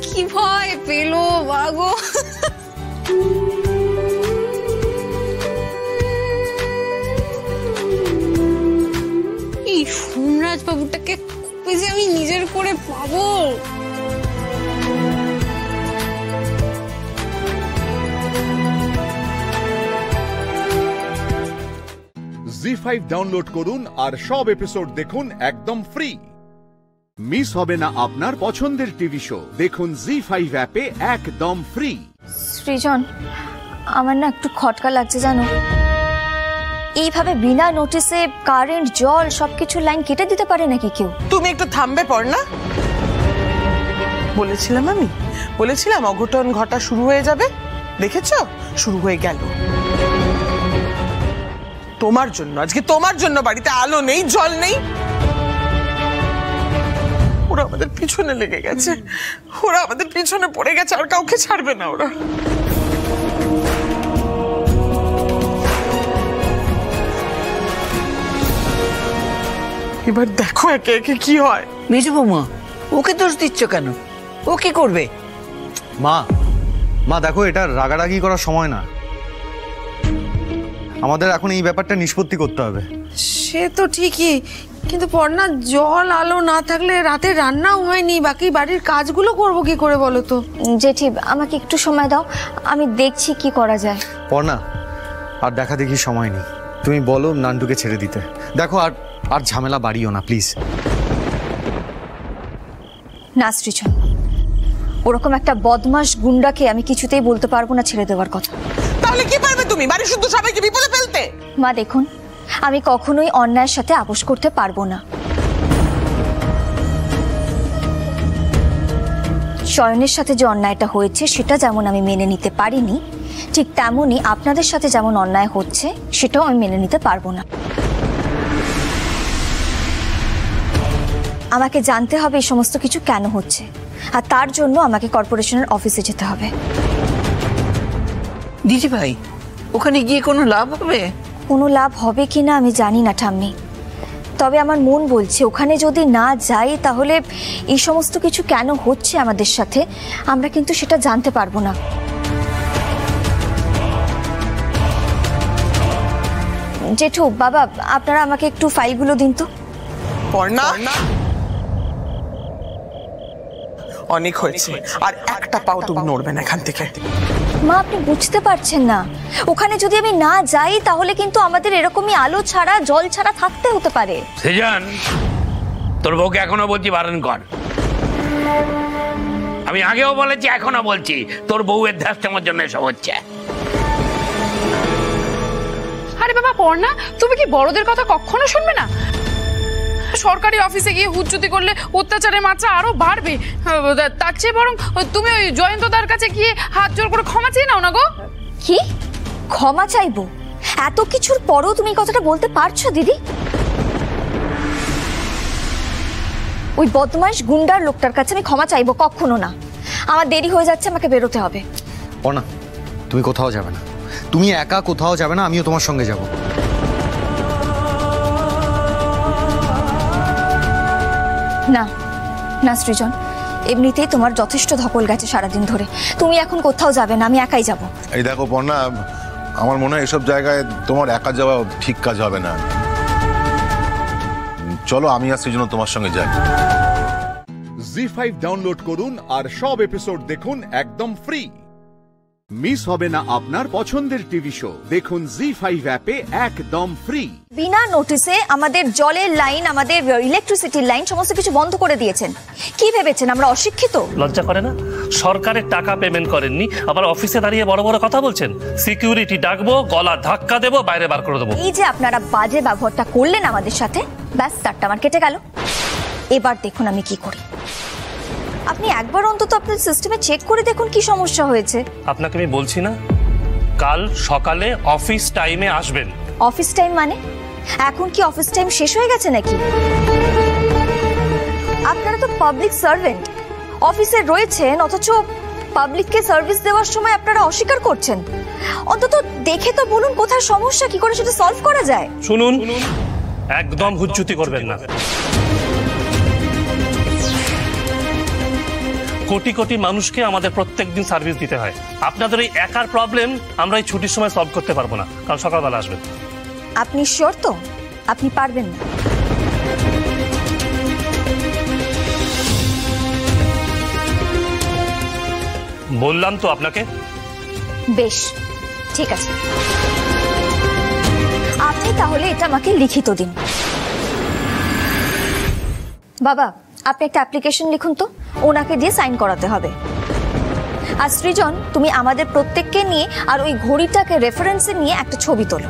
কি ভয় পেল বাগো। এই সোমরাজ বাবুটাকে যে আমি নিজের করে পাবো। জি5 ডাউনলোড করুন আর সব এপিসোড দেখুন একদম ফ্রি। মিস হবে না আপনার পছন্দের টিভি শো। দেখুন জি5 অ্যাপে একদম ফ্রি। সৃজন, আমার না একটু খটকা লাগছে জানো। এইভাবে বিনা নোটিসে কারেন্ট, জল সবকিছু লাইন কেটে দিতে পারে নাকি কেউ? তুমি একটু থামবে পড়না? বলেছিলাম অঘটন ঘটা শুরু হয়ে যাবে। দেখেছো, শুরু হয়ে গেল। তোমার জন্য, আজকে তোমার জন্য বাড়িতে আলো নেই, জল নেই। ওরা আমাদের পিছনে লেগে গেছে, ওরা আমাদের পিছনে পড়ে গেছে, আর কাউকে ছাড়বে না ওরা। এবার দেখো একে একে কি হয়। মেজো বৌমা, ওকে দোষ দিচ্ছ কেন? ও কি করবে? মা দেখো, এটা রাগারাগি করার সময় না, আমাদের এখন এই ব্যাপারটা নিষ্পত্তি করতে হবে। সে তো ঠিকই, কিন্তু পর্ণা জল আলো না থাকলে রাতে রান্নাও হয়নি, বাকি বাড়ির কাজগুলো করবো কি করে বলো তো? জেঠি আমাকে একটু সময় দাও, আমি দেখছি কি করা যায়। পর্ণা, আর দেখা দেখি সময় নেই, তুমি বলো নান্টুকে ছেড়ে দিতে। দেখো আর ঝামেলা বাড়িও না প্লিজ। না সৃজন, ওরকম একটা বদমাশ গুন্ডাকে আমি কিছুতেই বলতে পারবো না ছেড়ে দেওয়ার কথা। তাহলে কি পারবে তুমি বাড়ি শুদ্ধ সবাইকে বিপদে ফেলতে? মা দেখুন, আমি কখনোই অন্যায়ের সাথে আপোষ করতে পারবো না। শয়নের সাথে যে অন্যায়টা হয়েছে সেটা যেমন আমি মেনে নিতে পারিনি, ঠিক তেমনই আপনাদের সাথে যেমন অন্যায় হচ্ছে সেটাও আমি মেনে নিতে পারবো না। আমাকে জানতে হবে এই সমস্ত কিছু কেন হচ্ছে, আর তার জন্য আমাকে কর্পোরেশনের অফিসে যেতে হবে। দিদি ভাই, ওখানে গিয়ে কোনো লাভ হবে? কোনো লাভ হবে কিনা আমি জানি না ঠাম্মি, তবে আমার মন বলছে ওখানে যদি না যাই তাহলে এই সমস্ত কিছু কেন হচ্ছে আমাদের সাথে আমরা কিন্তু সেটা জানতে পারবো না। জেঠু, বাবা, আপনারা আমাকে একটু ফাইলগুলো দিন তো। পর্ণা, অনেক হয়েছে, আর একটা পাও তুমি নড়বে না এখান থেকে। মা, আপনি বুঝতে পারছেন না, ওখানে যদি আমি না যাই তাহলে কিন্তু আমাদের এরকমই আলো ছাড়া জল ছাড়া থাকতে হতে পারে। সেজান, তোর বউকে এখনো বলছি বারণ কর। আমি আগেও বলেছি, এখনো বলছি, তোর বউয়ের ধ্যাসটামের জন্য এসব হচ্ছে। আরে বাবা পর্ণা, তুমি কি বড়দের কথা কখনো শুনবে না? সরকারি অফিসে গিয়ে হুজ্জুতি করলে অত্যাচারের মাত্রা আরো বাড়বে, তার চেয়ে বরং তুমি ওই জয়ন্তদার কাছে গিয়ে হাত জোর করে ক্ষমা চেয়ে নাও না গো। কি ক্ষমা চাইবো? এত কিছুর পরেও তুমি কথাটা বলতে পারছো দিদি? ওই বদমাইশ গুন্ডার লোকটার কাছে আমি ক্ষমা চাইবো? কখনো না। আমার দেরি হয়ে যাচ্ছে, আমাকে বেরোতে হবে। পর্ণা, তুমি কোথাও যাবে না, তুমি একা কোথাও যাবে না, আমিও তোমার সঙ্গে যাব। না না সৃজন, এমনিতেই তোমার যথেষ্ট ধকল গেছে সারাদিন ধরে, তুমি এখন কোথাও যাবে না, আমি একাই যাব। এই দেখো পর্ণা, আমার মনে হয় এসব জায়গায় তোমার একা যাওয়া ঠিক কাজ হবে না। চলো আমি আর সৃজন তোমার সঙ্গে যাই। জি5 ডাউনলোড করুন আর সব এপিসোড দেখুন একদম ফ্রি। মিস হবে না আপনার পছন্দের টিভি শো, দেখুন জি5 অ্যাপে একদম ফ্রি। বিনা নোটিসে আমাদের জলের লাইন, আমাদের ইলেকট্রিসিটির লাইন সমস্ত কিছু বন্ধ করে দিয়েছেন। কি ভেবেছেন আমরা অশিক্ষিত? লজ্জা করে না? সরকারের টাকা পেমেন্ট করেননি, আবার অফিসে দাঁড়িয়ে বড় বড় কথা বলছেন। সিকিউরিটি ডাকবো, গলা ধাক্কা দেবো, বাইরে বার করে দেবো। এই যে আপনারা বাজে ব্যবহারটা করলেন আমাদের সাথে, ব্যাস তারটা আমার কেটে গেল। এবার দেখুন আমি কি করি। আপনি একবার অন্তত আপনার সিস্টেমে চেক করে দেখুন কি সমস্যা হয়েছে। আপনাকে আমি বলছি না, কাল সকালে অফিস টাইমে আসবেন। অফিস টাইম মানে? এখন কি অফিস টাইম শেষ হয়ে গেছে নাকি? আপনারা তো পাবলিক সার্ভেন্ট, অফিসে রয়েছেন, অথচ পাবলিককে সার্ভিস দেওয়ার সময় আপনারা অস্বীকার করছেন। অন্তত দেখে তো বলুন কোথায় সমস্যা, কি করে সেটা সলভ করা যায়। শুনুন, একদম হুজ্জুতি করবেন না। কোটি কোটি মানুষকে আমাদের প্রত্যেকদিন সার্ভিস দিতে হয়। আপনাদের এই একার প্রবলেম আমরা এই ছুটির সময় সলভ করতে পারবো না, কাল সকালবেলা আসবেন। আপনি শিওর তো আপনি পারবেন না? বললাম তো আপনাকে। বেশ, ঠিক আছে, আপনি তাহলে এটা আমাকে লিখিত দিন। বাবা, আপনি একটা অ্যাপ্লিকেশন লিখুন তো, ওনাকে দিয়ে সাইন করাতে হবে। আর সৃজন, তুমি আমাদের প্রত্যেককে নিয়ে আর ওই ঘড়িটাকে রেফারেন্সে নিয়ে একটা ছবি তোলো।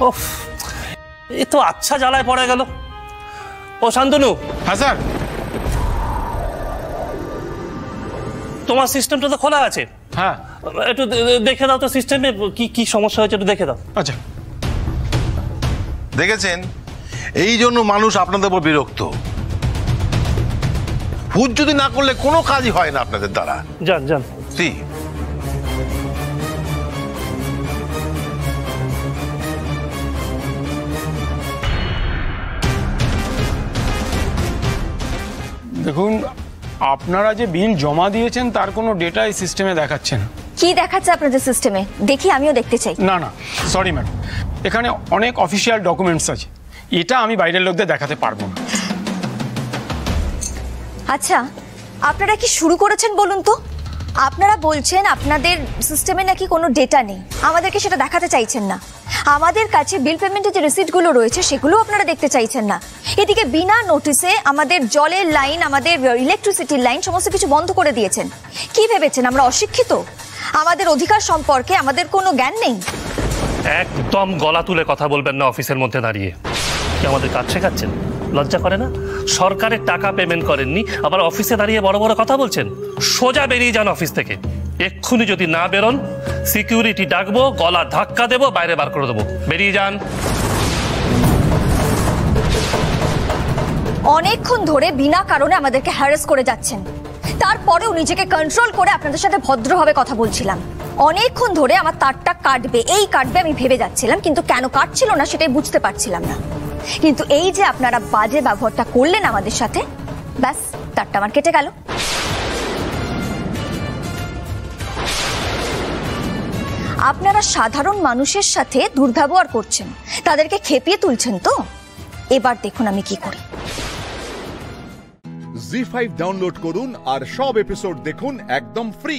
ওফ, এ তো আচ্ছা জ্বালায় পড়ে গেল। ও শান্তনু। হ্যাঁ স্যার। তোমার সিস্টেমটা তো খোলা আছে। হ্যাঁ, একটু দেখে দাও তো সিস্টেমে কি কি সমস্যা হয়েছে, একটু দেখে দাও। আচ্ছা। দেখেছেন, এই জন্য মানুষ আপনাদের উপর বিরক্ত। ভূত যদি না করলে কোনো কাজই হয় না আপনাদের দ্বারা। যান যান। দেখুন, আপনারা যে বিল জমা দিয়েছেন তার কোনো ডেটা এই সিস্টেমে দেখাচ্ছে না। কি দেখাচ্ছে আপনাদের সিস্টেমে? দেখি, আমিও দেখতে চাই। না না, সরি ম্যাডাম, এখানে অনেক অফিসিয়াল ডকুমেন্টস আছে, এটা আমি বাইরের লোকদের দেখাতে পারবো না। আচ্ছা, আপনারা কি শুরু করেছেন বলুন তো? আপনারা বলছেন আপনাদের সিস্টেমে নাকি কোনো ডেটা নেই, আমাদেরকে সেটা দেখাতে চাইছেন না। আমাদের কাছে বিল পেমেন্টের যে রিসিপ্টগুলো রয়েছে সেগুলো আপনারা দেখতে চাইছেন না। এদিকে বিনা নোটিসে আমাদের জলের লাইন, আমাদের ইলেকট্রিসিটির লাইন সমস্ত কিছু বন্ধ করে দিয়েছেন। কি ভেবেছেন আমরা অশিক্ষিত? আমাদের অধিকার সম্পর্কে আমাদের কোনো জ্ঞান নেই? একদম গলা তুলে কথা বলবেন না অফিসের মধ্যে দাঁড়িয়ে। কি আমাদের কাজ শেখাচ্ছেন? লজ্জা করে না? সরকারের টাকা পেমেন্ট করেননি, আবার অফিসে দাঁড়িয়ে বড় বড় কথা বলছেন। সোজা বেরিয়ে যান অফিস থেকে। এক্ষুনি যদি না বেরোন সিকিউরিটি ডাকবো, গলা ধাক্কা দেবো, বাইরে বার করে দেবো। বেরিয়ে যান। অনেকক্ষণ ধরে বিনা কারণে আমাদেরকে হ্যারাস করে যাচ্ছেন, তারপরেও নিজেকে কন্ট্রোল করে আপনাদের সাথে ভদ্রভাবে কথা বলছিলাম। অনেকক্ষণ ধরে আমার তারটা কাটবে আমি ভেবে যাচ্ছিলাম, কিন্তু কেন কাটছিল না সেটাই বুঝতে পারছিলাম না। কিন্তু এই যে আপনারা বাজে ব্যবহারটা করলেন আমাদের সাথে, ব্যাস তারটা আমার কেটে গেল। আপনারা সাধারণ মানুষের সাথে দুর্ব্যবহার করছেন, তাদেরকে খেপিয়ে তুলছেন। তো এবার দেখুন আমি কি করি। জি5 ডাউনলোড করুন আর সব এপিসোড দেখুন একদম ফ্রি।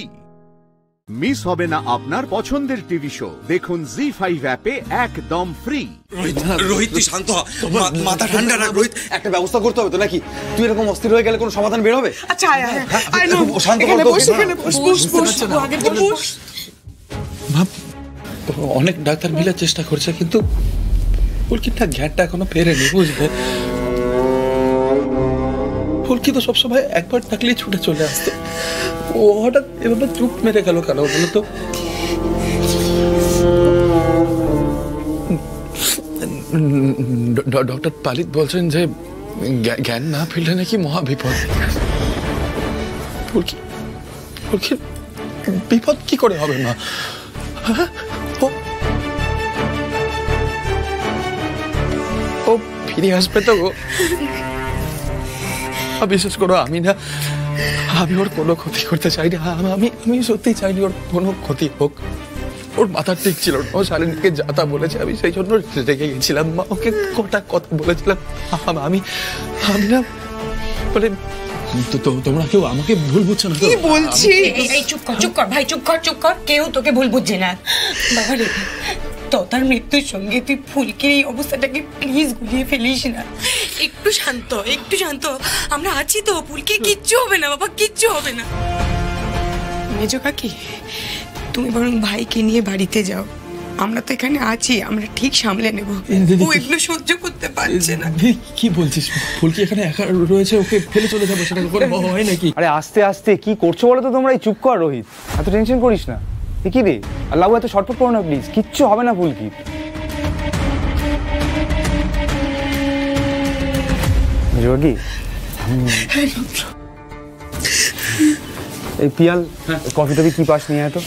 মিস হবে না আপনার পছন্দের টিভি শো। দেখুন জি5 অ্যাপে একদম ফ্রি। রোহিত, তুই শান্ত হ, মাথা ঠান্ডা রাখ। রোহিত, একটা ব্যবস্থা করতে হবে তো নাকি? তুই এরকম অস্থির হয়ে গেলে কোনো সমাধান বের হবে? আচ্ছা, শান্ত ভাব, অনেক ডাক্তার মিলে চেষ্টা করছে, কিন্তু ফুলকিটা জ্ঞানটা এখনো ফেরেনি, বুঝলে? ফুলকি তো সবসময় একবার ডাকলেই ছুটে চলে আসতো, ও হঠাৎ এভাবে চুপ মেরে গেল কেন বলো তো? ডক্টর পালিত বলছেন যে জ্ঞান না ফিরলে নাকি মহা বিপদ। ফুলকি বিপদ কি করে হবে না? ও ফিরে আসবে তো? বিশেষ করে আমি ওর কোনো ক্ষতি করতে চাই না। আমি সত্যি চাইনি ওর কোনো ক্ষতি হোক। ওর মাথা ঠিক ছিল না, ও শালিনীকে যাতা বলেছে, আমি সেই জন্য রেগে গেছিলাম। মা ওকে কটা কথা বলেছিলাম। আমি না বলে তোমরা কেউ আমাকে ভুল বুঝছো না? কি বলছি? চুপ কর ভাই, চুপ কর। কেউ তোকে ভুল বুঝছে না বাবা রে। তার মৃত্যুর সঙ্গে তুই ফুলকির এই অবস্থাটাকে প্লিজ গুলিয়ে ফেলিস না। একটু শান্ত। আমরা আছি তো, ফুলকি কিচ্ছু হবে না বাবা, কিচ্ছু হবে না। মেজো কাকি, তুমি বরং ভাইকে নিয়ে বাড়িতে যাও, আমরা তো এখানে আছি, আমরা ঠিক সামলে নেব। ও এগুলো সহ্য করতে পারছে না। কি বলছিস? ফুলকি এখানে একা রয়েছে, ওকে ফেলে চলে যাবো সেটা করে হয় নাকি? আরে আস্তে আস্তে কি করছো বলো তো তোমরা? চুপ কর রোহিত, এত টেনশন করিস না। কি রে আল্লাহ, এত শর্টফট করো না প্লিজ, কিচ্ছু হবে না ফুলকি। কি এই পিয়াল কফি টফি কি পাস নিয়ে তো?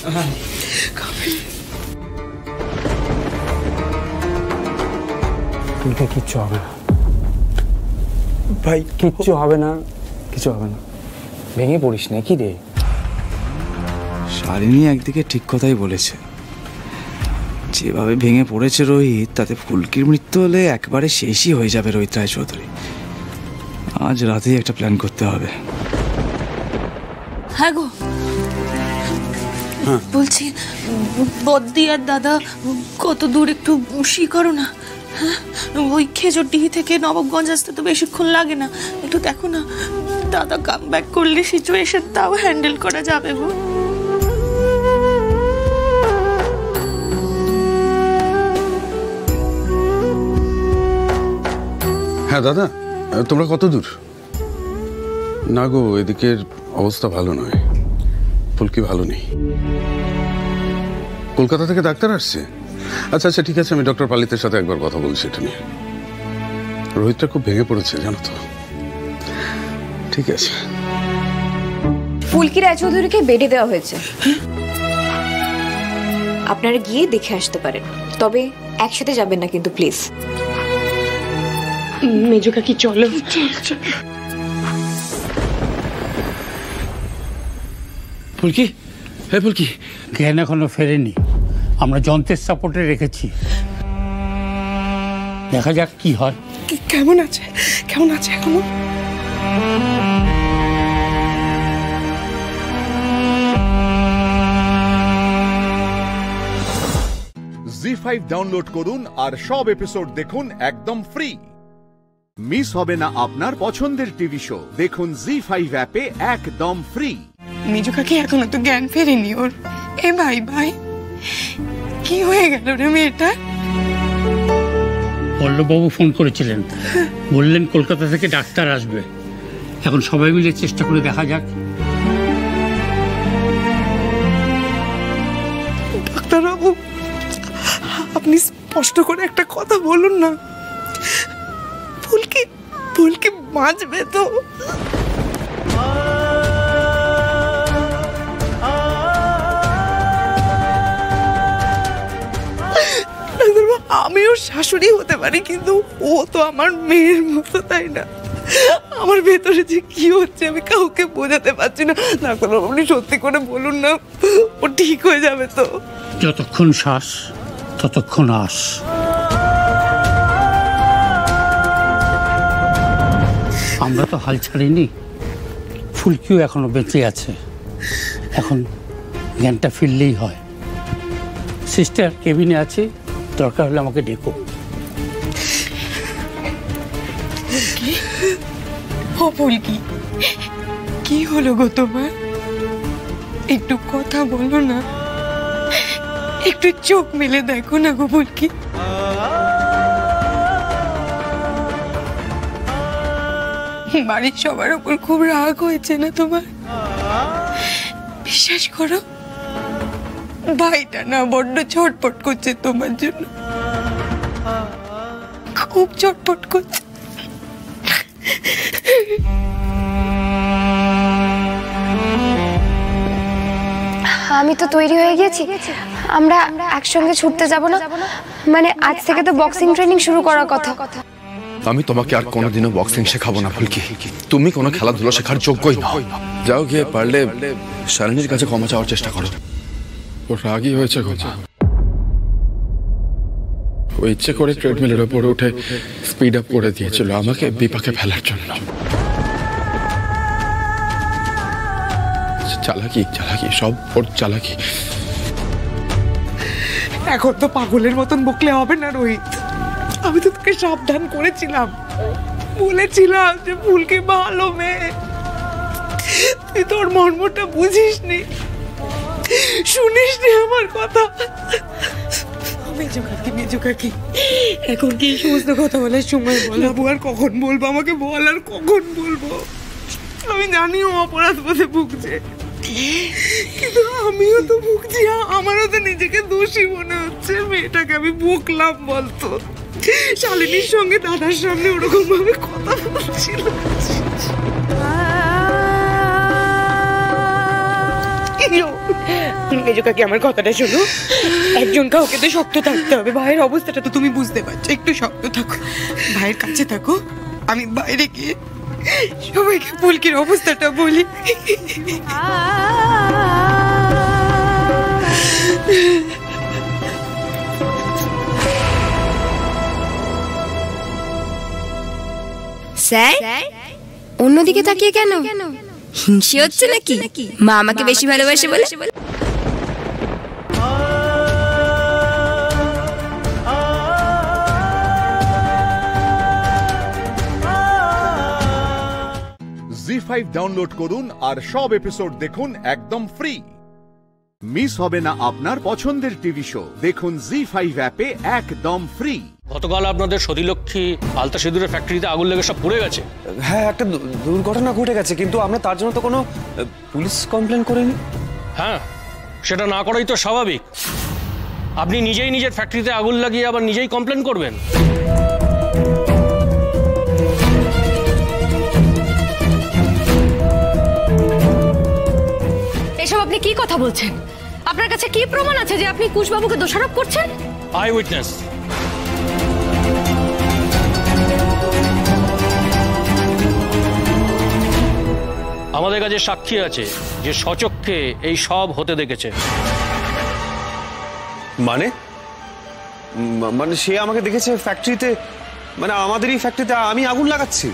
কিচ্ছু হবে না ভাই, কিচ্ছু হবে না। ভেঙে পড়িস না। কি রে? শালিনী একদিকে ঠিক কথাই বলেছে, যেভাবে ভেঙে পড়েছে রোহিত, তাতে ফুলকির মৃত্যু হলে একবারে শেষই হয়ে যাবে রোহিত রায়চৌধুরী। আজ রাতেই একটা প্ল্যান করতে হবে। হ্যাঁ গো, বলছি বদ্দি আর দাদা কত দূর একটু করো না। হ্যাঁ, ওই খেজুরডিহি থেকে নবাবগঞ্জ আসতে তো বেশিক্ষণ লাগে না, একটু দেখো না। দাদা কাম ব্যাক করলে সিচুয়েশন তাও হ্যান্ডেল করা যাবে গো। হ্যাঁ দাদা, তোমরা কত দূর? না গো, এদিকের অবস্থা ভালো নয়। ফুলকি ভালো নেই, কলকাতা থেকে ডাক্তার আসছে। আচ্ছা আচ্ছা ঠিক আছে, আমি ডক্টর পালিতের সাথে একবার কথা বলছি এটা নিয়ে। রোহিতটা খুব ভেঙে পড়েছে জানো তো। ঠিক আছে। ফুলকি রায়চৌধুরীকে বেডে দেওয়া হয়েছে, আপনারা গিয়ে দেখে আসতে পারেন, তবে একসাথে যাবেন না কিন্তু প্লিজ। মেজো কাকি চলো। ফুলকি, হে ফুলকি, জ্ঞান এখনো ফেরেনি, আমরা যন্ত্রের সাপোর্টে রেখেছি, দেখা যাক কি হয়। কেমন আছে, কেমন আছে এখনো? জি5 ডাউনলোড করুন আর সব এপিসোড দেখুন একদম ফ্রি। মিস হবে না আপনার পছন্দের টিভি শো, দেখুন জি5 অ্যাপে একদম ফ্রি। মেজো কাকি এখনো তো জ্ঞান ফেরেনি ওর। এ ভাই ভাই, কি হয়ে গেল রে মেয়েটা? পল্লববাবু ফোন করেছিলেন, বললেন কলকাতা থেকে ডাক্তার আসবে, এখন সবাই মিলে চেষ্টা করে দেখা যাক। ডাক্তারবাবু, আপনি স্পষ্ট করে একটা কথা বলুন না, ফুলকি ফুলকি বাঁচবে তো? আমিও শাশুড়ি হতে পারি, কিন্তু ও তো আমার মেয়ের মতো, তাই না? আমার ভেতরে যে কি হচ্ছে আমি কাউকে বোঝাতে পারছি না। ডাক্তারবাবু আপনি সত্যি করে বলুন না, ও ঠিক হয়ে যাবে তো? যতক্ষণ শ্বাস ততক্ষণ আস। আমরা তো হাল ছাড়িনি, ফুলকিও এখনো বেঁচে আছে, এখন জ্ঞানটা ফিরলেই হয়। সিস্টার কেবিনে আছে, দরকার হলে আমাকে ডেকো। ও ফুলকি, কি হলো গো তোমার? একটু কথা বলো না, একটু চোখ মেলে দেখো না গো ফুলকি। বাড়ির সবার উপর খুব রাগ হয়েছে না তোমার? বিশ্বাস করো, ভাইটা না বড্ড ছটপট করছে তোমার জন্য, খুব ছটপট করছে। আমি তো তৈরি হয়ে গেছি, আমরা একসঙ্গে ছুটতে যাব না? মানে আজ থেকে তো বক্সিং ট্রেনিং শুরু করার কথা। আমি তোমাকে আর কোনোদিনও বক্সিং শেখাবো না ফুলকি, তুমি কোনো খেলাধুলা শেখার যোগ্যই নও। যাও গিয়ে পারলে শালিনীর কাছে ক্ষমা চাওয়ার চেষ্টা করো। ওর রাগই হয়েছে কথা, ও ইচ্ছে করে ট্রেডমিলের ওপরে উঠে স্পিড আপ করে দিয়েছিল আমাকে বিপাকে ফেলার জন্য। চালাকি চালাকি, সব ওর চালাকি। এখন তো পাগলের মতন বকলে হবে না রোহিত, আমি তো তোকে সাবধান করেছিলাম, বলেছিলাম যে ফুলকি ভালো মেয়ে, তুই তোর মর্মটা বুঝিসনি, শুনিসনি আমার কথা। মেজো কাকি, এখন কি সমস্ত কথা বলার সময় বলাবো? আর কখন বলবো আমাকে বল, আর কখন বলবো? আমি জানি ও অপরাধ বোধে ভুগছে, কিন্তু আমিও তো ভুগছি, আমারও তো নিজেকে দোষী মনে হচ্ছে। মেয়েটাকে আমি বকলাম বলতো, শালিনীর সঙ্গে দাদার সামনে ওরকম ভাবে কথা বলছিল। মেজো কাকি আমার কথাটা শোনো, একজন কাউকে তো শক্ত থাকতে হবে, ভাইয়ের অবস্থাটা তো তুমি বুঝতে পারছো, একটু শক্ত থাকো, ভাইয়ের কাছে থাকো, আমি বাইরে গিয়ে সবাইকে ফুলকির অবস্থাটা বলি। স্যার, অন্যদিকে তাকিয়ে কেন? হিংসে হচ্ছে নাকি মা আমাকে বেশি ভালোবাসে বলে? জি5 ডাউনলোড করুন আর সব এপিসোড দেখুন একদম ফ্রি। মিস হবে না আপনার পছন্দের টিভি শো, দেখুন জি5 অ্যাপে একদম ফ্রি। গতকাল আপনাদের সতীলক্ষ্মী আলতা সিঁদুরের ফ্যাক্টরিতে আগুন লেগে সব পুড়ে গেছে। হ্যাঁ, একটা দুর্ঘটনা ঘটে গেছে, কিন্তু আমরা তার জন্য তো কোনো পুলিশ কমপ্লেন করিনি। হ্যাঁ, সেটা না করাই তো স্বাভাবিক। আপনি নিজেই নিজের ফ্যাক্টরিতে আগুন লাগিয়ে আবার নিজেই কমপ্লেন করবেন? এসব আপনি কি কথা বলছেন? আপনার কাছে কি প্রমাণ আছে যে আপনি কুশবাবুকে দোষারোপ করছেন? I witness. আমাদের কাছে সাক্ষী আছে যে সচক্ষে এই সব হতে দেখেছে। মানে মানে সে আমাকে দেখেছে ফ্যাক্টরিতে, মানে আমাদেরই ফ্যাক্টরিতে আমি আগুন লাগাচ্ছি?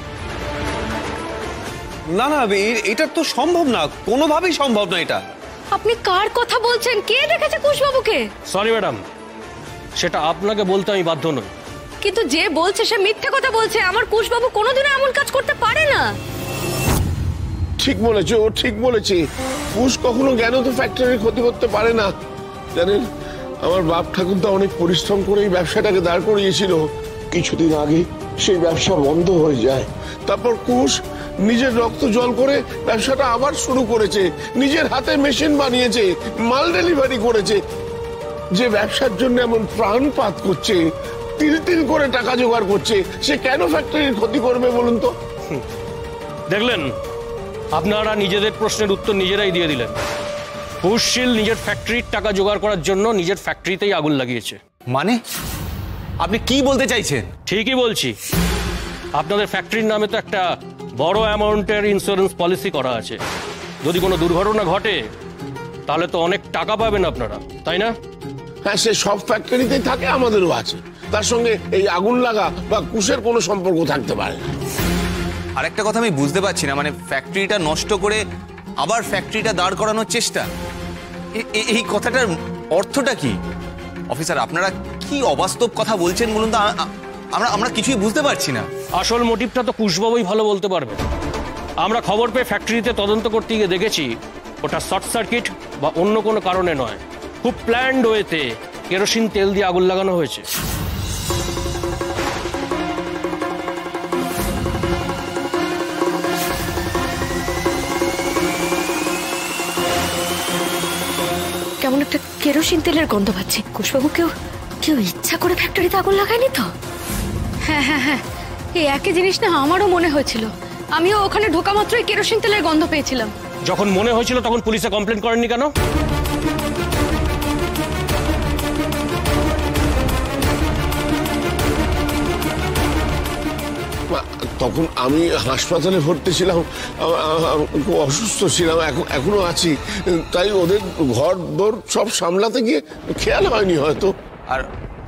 না না, এটা তো সম্ভব না, কোনোভাবেই সম্ভব না এটা। আপনি কার কথা বলছেন? কে দেখেছে কুশবাবুকে? সরি ম্যাডাম, সেটা আপনাকে বলতে আমি বাধ্য নই। কিন্তু যে বলছে সে মিথ্যে কথা বলছে। আমার কুশবাবু কোনোদিনও এমন কাজ করতে পারে না। ঠিক বলেছে, ও ঠিক বলেছে। কুশ কখনো জ্ঞানত ফ্যাক্টরির ক্ষতি করতে পারে না। জানেন, আমার বাপ ঠাকুরদা অনেক পরিশ্রম করে এই ব্যবসাটাকে দাঁড় করিয়েছিল। কিছুদিন আগে সেই ব্যবসা বন্ধ হয়ে যায়। তারপর কুশ নিজের রক্ত জল করে ব্যবসাটা আবার শুরু করেছে, নিজের হাতে মেশিন বানিয়েছে, মাল ডেলিভারি করেছে। যে ব্যবসার জন্য এমন প্রাণপাত করছে, তিল তিল করে টাকা জোগাড় করছে, সে কেন ফ্যাক্টরির ক্ষতি করবে বলুন তো? দেখলেন, আপনারা নিজেদের প্রশ্নের উত্তর নিজেরাই দিয়ে দিলেন। কুশশীল নিজের ফ্যাক্টরির টাকা জোগাড় করার জন্য নিজের ফ্যাক্টরিতেই আগুন লাগিয়েছে। মানে আপনি কি বলতে চাইছেন? ঠিকই বলছি। আপনাদের ফ্যাক্টরির নামে তো একটা বড় অ্যামাউন্টের ইন্স্যুরেন্স পলিসি করা আছে। যদি কোনো দুর্ঘটনা ঘটে তাহলে তো অনেক টাকা পাবেন আপনারা, তাই না? হ্যাঁ, সে সব ফ্যাক্টরিতেই থাকে, আমাদেরও আছে। তার সঙ্গে এই আগুন লাগা বা কুশের কোনো সম্পর্ক থাকতে পারে না। আরেকটা কথা আমি বুঝতে পারছি না, মানে ফ্যাক্টরিটা নষ্ট করে আবার ফ্যাক্টরিটা দাঁড় করানোর চেষ্টা, এই কথাটার অর্থটা কি? অফিসার, আপনারা কি অবাস্তব কথা বলছেন বলুন তো? আমরা কিছুই বুঝতে পারছি না। আসল মোটিভটা তো কুশবাবুই ভালো বলতে পারবে। আমরা খবর পেয়ে ফ্যাক্টরিতে তদন্ত করতে গিয়ে দেখেছি ওটা শর্ট সার্কিট বা অন্য কোনো কারণে নয়, খুব প্ল্যান্ড ওয়েতে কেরোসিন তেল দিয়ে আগুন লাগানো হয়েছে। কেমন একটা কেরোসিন তেলের গন্ধ পাচ্ছি। কুশবাবু কেউ ইচ্ছা করে ফ্যাক্টরিতে আগুন লাগায়নি তো? হ্যাঁ হ্যাঁ হ্যাঁ, এই একই জিনিস না আমারও মনে হয়েছিল। আমিও ওখানে ঢোকা মাত্রই কেরোসিন তেলের গন্ধ পেয়েছিলাম। যখন মনে হয়েছিল তখন পুলিশে কমপ্লেন করেননি কেন? তখন আমি হাসপাতালে ভর্তি ছিলাম, খুব অসুস্থ ছিলাম, এখনো আছি। তাই ওদের ঘর দোর সব সামলাতে গিয়ে খেয়াল হয়নি হয়তো। আর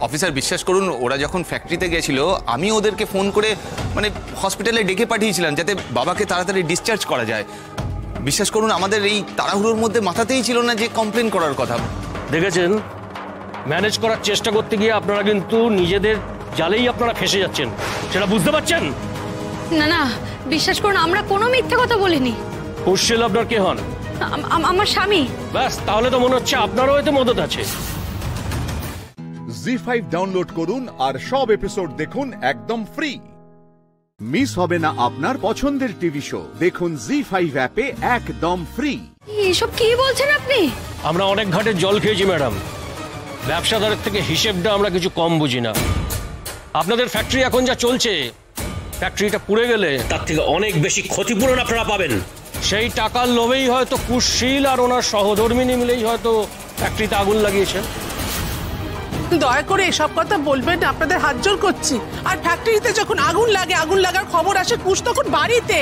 অফিসার, বিশ্বাস করুন, ওরা যখন ফ্যাক্টরিতে গেছিল আমি ওদেরকে ফোন করে মানে হসপিটালে ডেকে পাঠিয়েছিলাম যাতে বাবাকে তাড়াতাড়ি ডিসচার্জ করা যায়। বিশ্বাস করুন, আমাদের এই তাড়াহুড়োর মধ্যে মাথাতেই ছিল না যে কমপ্লেন করার কথা। দেখেছেন, ম্যানেজ করার চেষ্টা করতে গিয়ে আপনারা কিন্তু নিজেদের জালেই আপনারা ফেঁসে যাচ্ছেন, সেটা বুঝতে পারছেন? না না, বিশ্বাস করুন, আমরা কোনো মিথ্যে কথা বলিনি। কুশশীল আপনার কে হন? আমার স্বামী। ব্যাস, তাহলে তো মনে হচ্ছে আপনারও এতে মদত আছে। জি5 ডাউনলোড করুন আর সব এপিসোড দেখুন একদম ফ্রি। মিস হবে না আপনার পছন্দের টিভি শো। দেখুন জি5 অ্যাপে একদম ফ্রি। এসব কি বলছেন আপনি? আমরা অনেক ঘাটে জল খেয়েছি ম্যাডাম, ব্যবসাদারের থেকে হিসেবটা আমরা কিছু কম বুঝি না। আপনাদের ফ্যাক্টরি এখন যা চলছে, ফ্যাক্টরিটা পুড়ে গেলে তার থেকে অনেক বেশি ক্ষতিপূরণ আপনারা পাবেন। সেই টাকার লোভেই হয়তো কুশশীল আর ওনার সহধর্মিনী মিলেই হয়তো ফ্যাক্টরিতে আগুন লাগিয়েছেন। দয়া করে এসব কথা বলবেন না, আপনাদের হাত জোর করছি। আর ফ্যাক্টরিতে যখন আগুন লাগে, আগুন লাগার খবর আসে, কুশ তখন বাড়িতে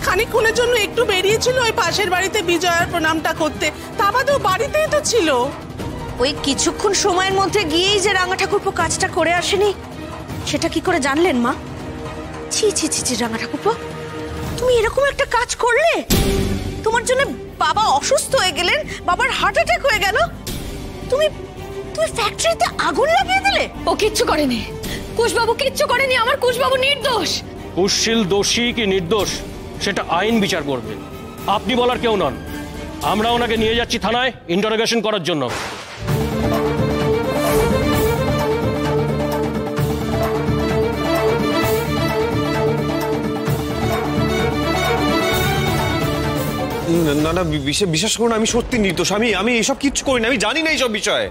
খানিকক্ষণের জন্য একটু বেরিয়েছিল ওই পাশের বাড়িতে বিজয়ার প্রণামটা করতে, তা বাদেও বাড়িতেই তো ছিল। ওই কিছুক্ষণ সময়ের মধ্যে গিয়েই যে রাঙা ঠাকুরপো কাজটা করে আসেনি, সেটা কি করে জানলেন মা? ছি ছি ছি ছি, রাঙা ঠাকুরপো, তুমি এরকম একটা কাজ করলে? তোমার জন্য বাবা অসুস্থ হয়ে গেলেন, বাবার হার্ট অ্যাটাক হয়ে গেল, তুমি ফ্যাক্টরিতে আগুন লাগিয়ে দিলে? ও কিচ্ছু করেনি, কুশবাবু কিচ্ছু করেনি। আমার কুশবাবু নির্দোষ। কুশশীল দোষী কি নির্দোষ সেটা আইন বিচার করবে, আপনি বলার কেউ নন। আমরা ওনাকে নিয়ে যাচ্ছি থানায় ইন্টারোগেশন করার জন্য। না না বিশ্বাস করুন, আমি সত্যি নির্দোষ। আমি এসব কিচ্ছু করি না, আমি জানি না এইসব বিষয়ে।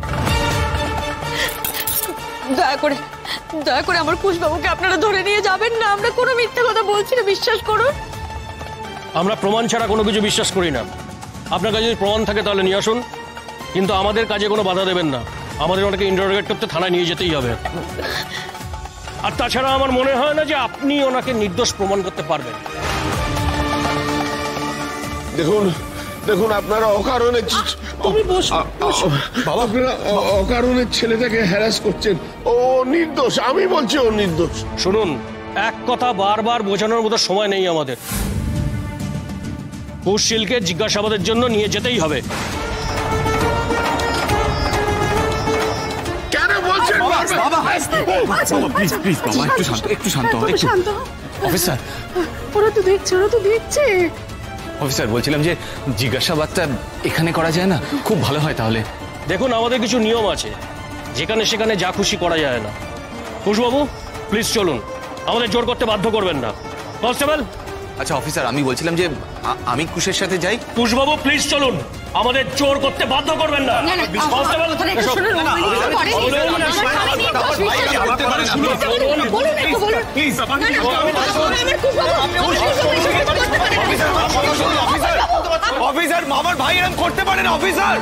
দয়া করে আমার কুশবাবুকে আপনারা ধরে নিয়ে যাবেন না। আমরা কোনো মিথ্যে কথা বলছি না, বিশ্বাস করুন। আমরা প্রমাণ ছাড়া কোনো কিছু বিশ্বাস করি না। আপনার কাছে যদি প্রমাণ থাকে তাহলে নিয়ে আসুন, কিন্তু আমাদের কাজে কোনো বাধা দেবেন না। আমাদের ওনাকে ইন্টারোগেট করতে থানায় নিয়ে যেতেই হবে। আর তাছাড়া আমার মনে হয় না যে আপনি ওনাকে নির্দোষ প্রমাণ করতে পারবেন। দেখুন আপনারা অকারণে অকারণে ছেলেটাকে হ্যারাস করছেন। ও নির্দোষ, আমি বলছি ও নির্দোষ। শুনুন, এক কথা বারবার বোঝানোর মতো সময় নেই আমাদের। কুশীলকে জিজ্ঞাসাবাদের জন্য নিয়ে যেতেই হবে। কেন বলছেন? একটু শান্ত অফিসার। ওরা তো দেখছে। অফিসার, বলছিলাম যে জিজ্ঞাসাবাদটা এখানে করা যায় না? খুব ভালো হয় তাহলে। দেখুন, আমাদের কিছু নিয়ম আছে, যেখানে সেখানে যা খুশি করা যায় না। কুশবাবু, প্লিজ চলুন, আমাদের জোর করতে বাধ্য করবেন না। কনস্টেবল। আচ্ছা অফিসার, আমি বলছিলাম যে আমি কুশের সাথে যাই। কুশবাবু প্লিজ চলুন, আমাদের জোর করতে বাধ্য করবেন না। অফিসার, আমার ভাই এরকম করতে পারে না অফিসার।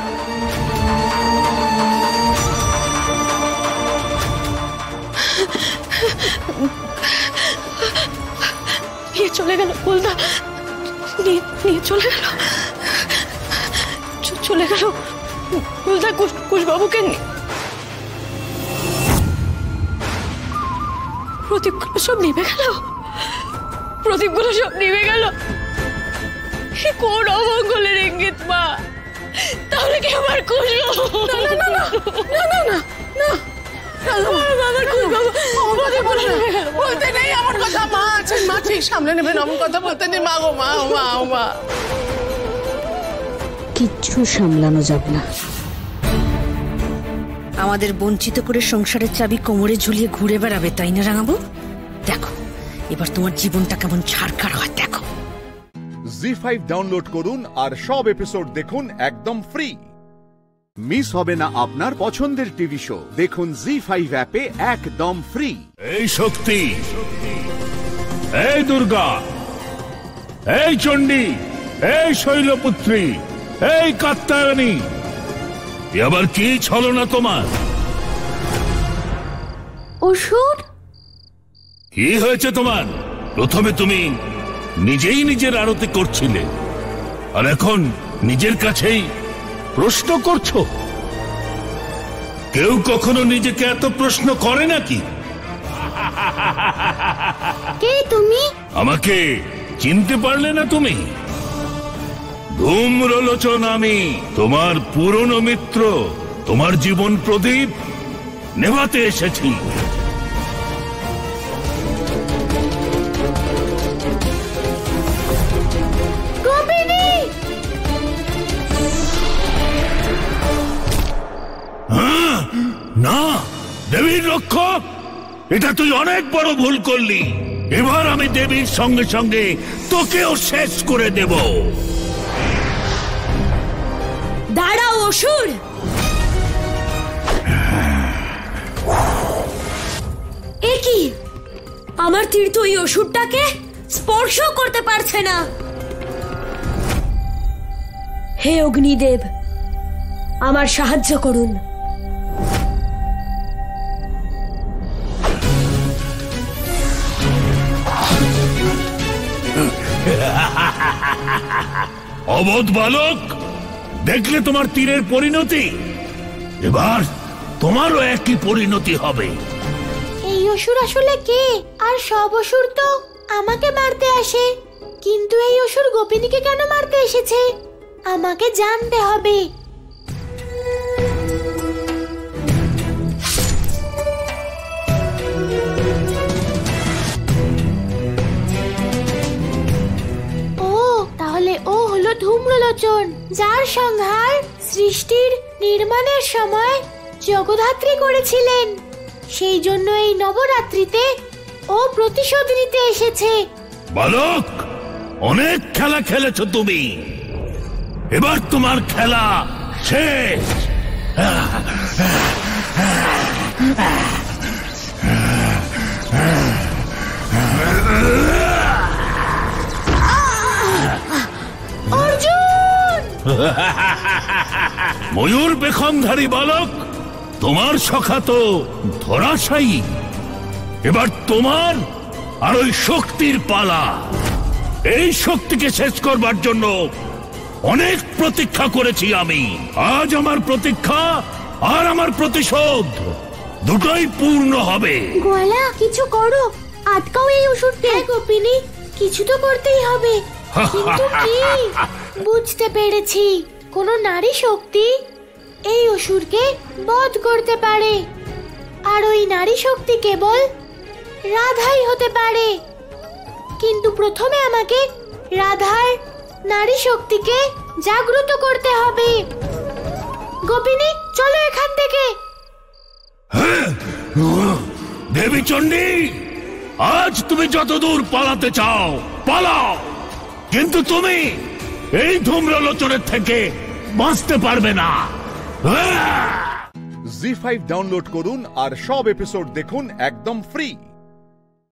নিয়ে চলে গেল বলদা, নিয়ে চলে গেল বলদা কুশবাবুকে। প্রদীপগুলো সব নিভে গেল। কোন অমঙ্গলের ইঙ্গিত মা? তাহলে কি আমার কুশবাবু? না বলতে নেই আমার কথা। মা আছেন, মা ঠিক সামনে নেবেন। অমন কথা বলতে নেই। মা গো, মা কিচ্ছু সামলানো যাবে না। আমাদের বঞ্চিত করে সংসারের চাবি কোমরে ঝুলিয়ে ঘুরে বেড়াবে, তাই না রাঙাবো? দেখো এবার তোমার জীবনটা কেমন ছাড়খাড় হয় দেখো। জি5 ডাউনলোড করুন আর সব এপিসোড দেখুন একদম ফ্রি। মিস হবে না আপনার পছন্দের টিভি শো। দেখুন জি5 অ্যাপে একদম ফ্রি। এই শক্তি, এই দুর্গা, এই চণ্ডী, এই শৈলপুত্রী, এই কাত্যায়নী, এবার কি ছলনা তোমার? অসুর? কি হয়েছে তোমার? প্রথমে তুমি নিজেই নিজের আরতি করছিলে, আর এখন নিজের কাছেই প্রশ্ন করছো। কেউ কখনো নিজেকে এত প্রশ্ন করে নাকি? কে তুমি? আমাকে চিনতে পারলে না তুমি? ধূম্রলোচন আমি, তোমার পুরনো মিত্র। তোমার জীবন প্রদীপ নেভাতে এসেছি। না, দেবীর রক্ষক, এটা তুই অনেক বড় ভুল করলি। এবার আমি দেবীর সঙ্গে সঙ্গে তোকেও শেষ করে দেব। দাঁড়াও অসুর। এ কি? আমার তীর তো এই অসুরটাকে স্পর্শ করতে পারছে না। হে অগ্নিদেব, আমার সাহায্য করুন। অবোধ বালক, দেখলে তোমার তীরের পরিণতি? এবার তোমারও একই পরিণতি হবে। এই অসুর আসলে কে? আর সব অসুর তো আমাকে মারতে আসে, কিন্তু এই অসুর গোপিনীকে কেন মারতে এসেছে? আমাকে জানতে হবে। তাহলে ও হলো ধূম্রলোচন, যার সংহার সৃষ্টির নির্মাণের সময় জগদ্ধাত্রী করেছিলেন। সেই জন্য এই নবরাত্রিতে ও প্রতিশোধ নিতে এসেছে। বালক, অনেক খেলা খেলেছো তুমি। এবার তোমার খেলা শেষ। ময়ূর পেখমধারী বালক, তোমার সখা তো ধরাশায়ী। এবার তোমার আর ওই শক্তির পালা। এই শক্তিকে শেষ করবার জন্য অনেক প্রতীক্ষা করেছি আমি। আজ আমার প্রতীক্ষা আর আমার প্রতিশোধ দুটোই পূর্ণ হবে। গোয়ালা, কিছু করো, আটকাও এই অসুরকে। গোপিনী, কিছু তো করতেই হবে, কিন্তু কি? বুঝতে পেরেছি, কোন নারী শক্তি এই অসুরকে বধ করতে পারে, আর ওই নারী শক্তি কেবল রাধাই হতে পারে। কিন্তু প্রথমে আমাকে রাধার নারী শক্তিকে জাগ্রত করতে হবে। গোপিনী, চলো এখান থেকে। দেবী চণ্ডী, আজ তুমি যতদূর পালাতে চাও পালাও, কিন্তু তুমি এই ধূম্রলোচনের থেকে বাঁচতে পারবে না। জি5 ডাউনলোড করুন আর সব এপিসোড দেখুন একদম ফ্রি।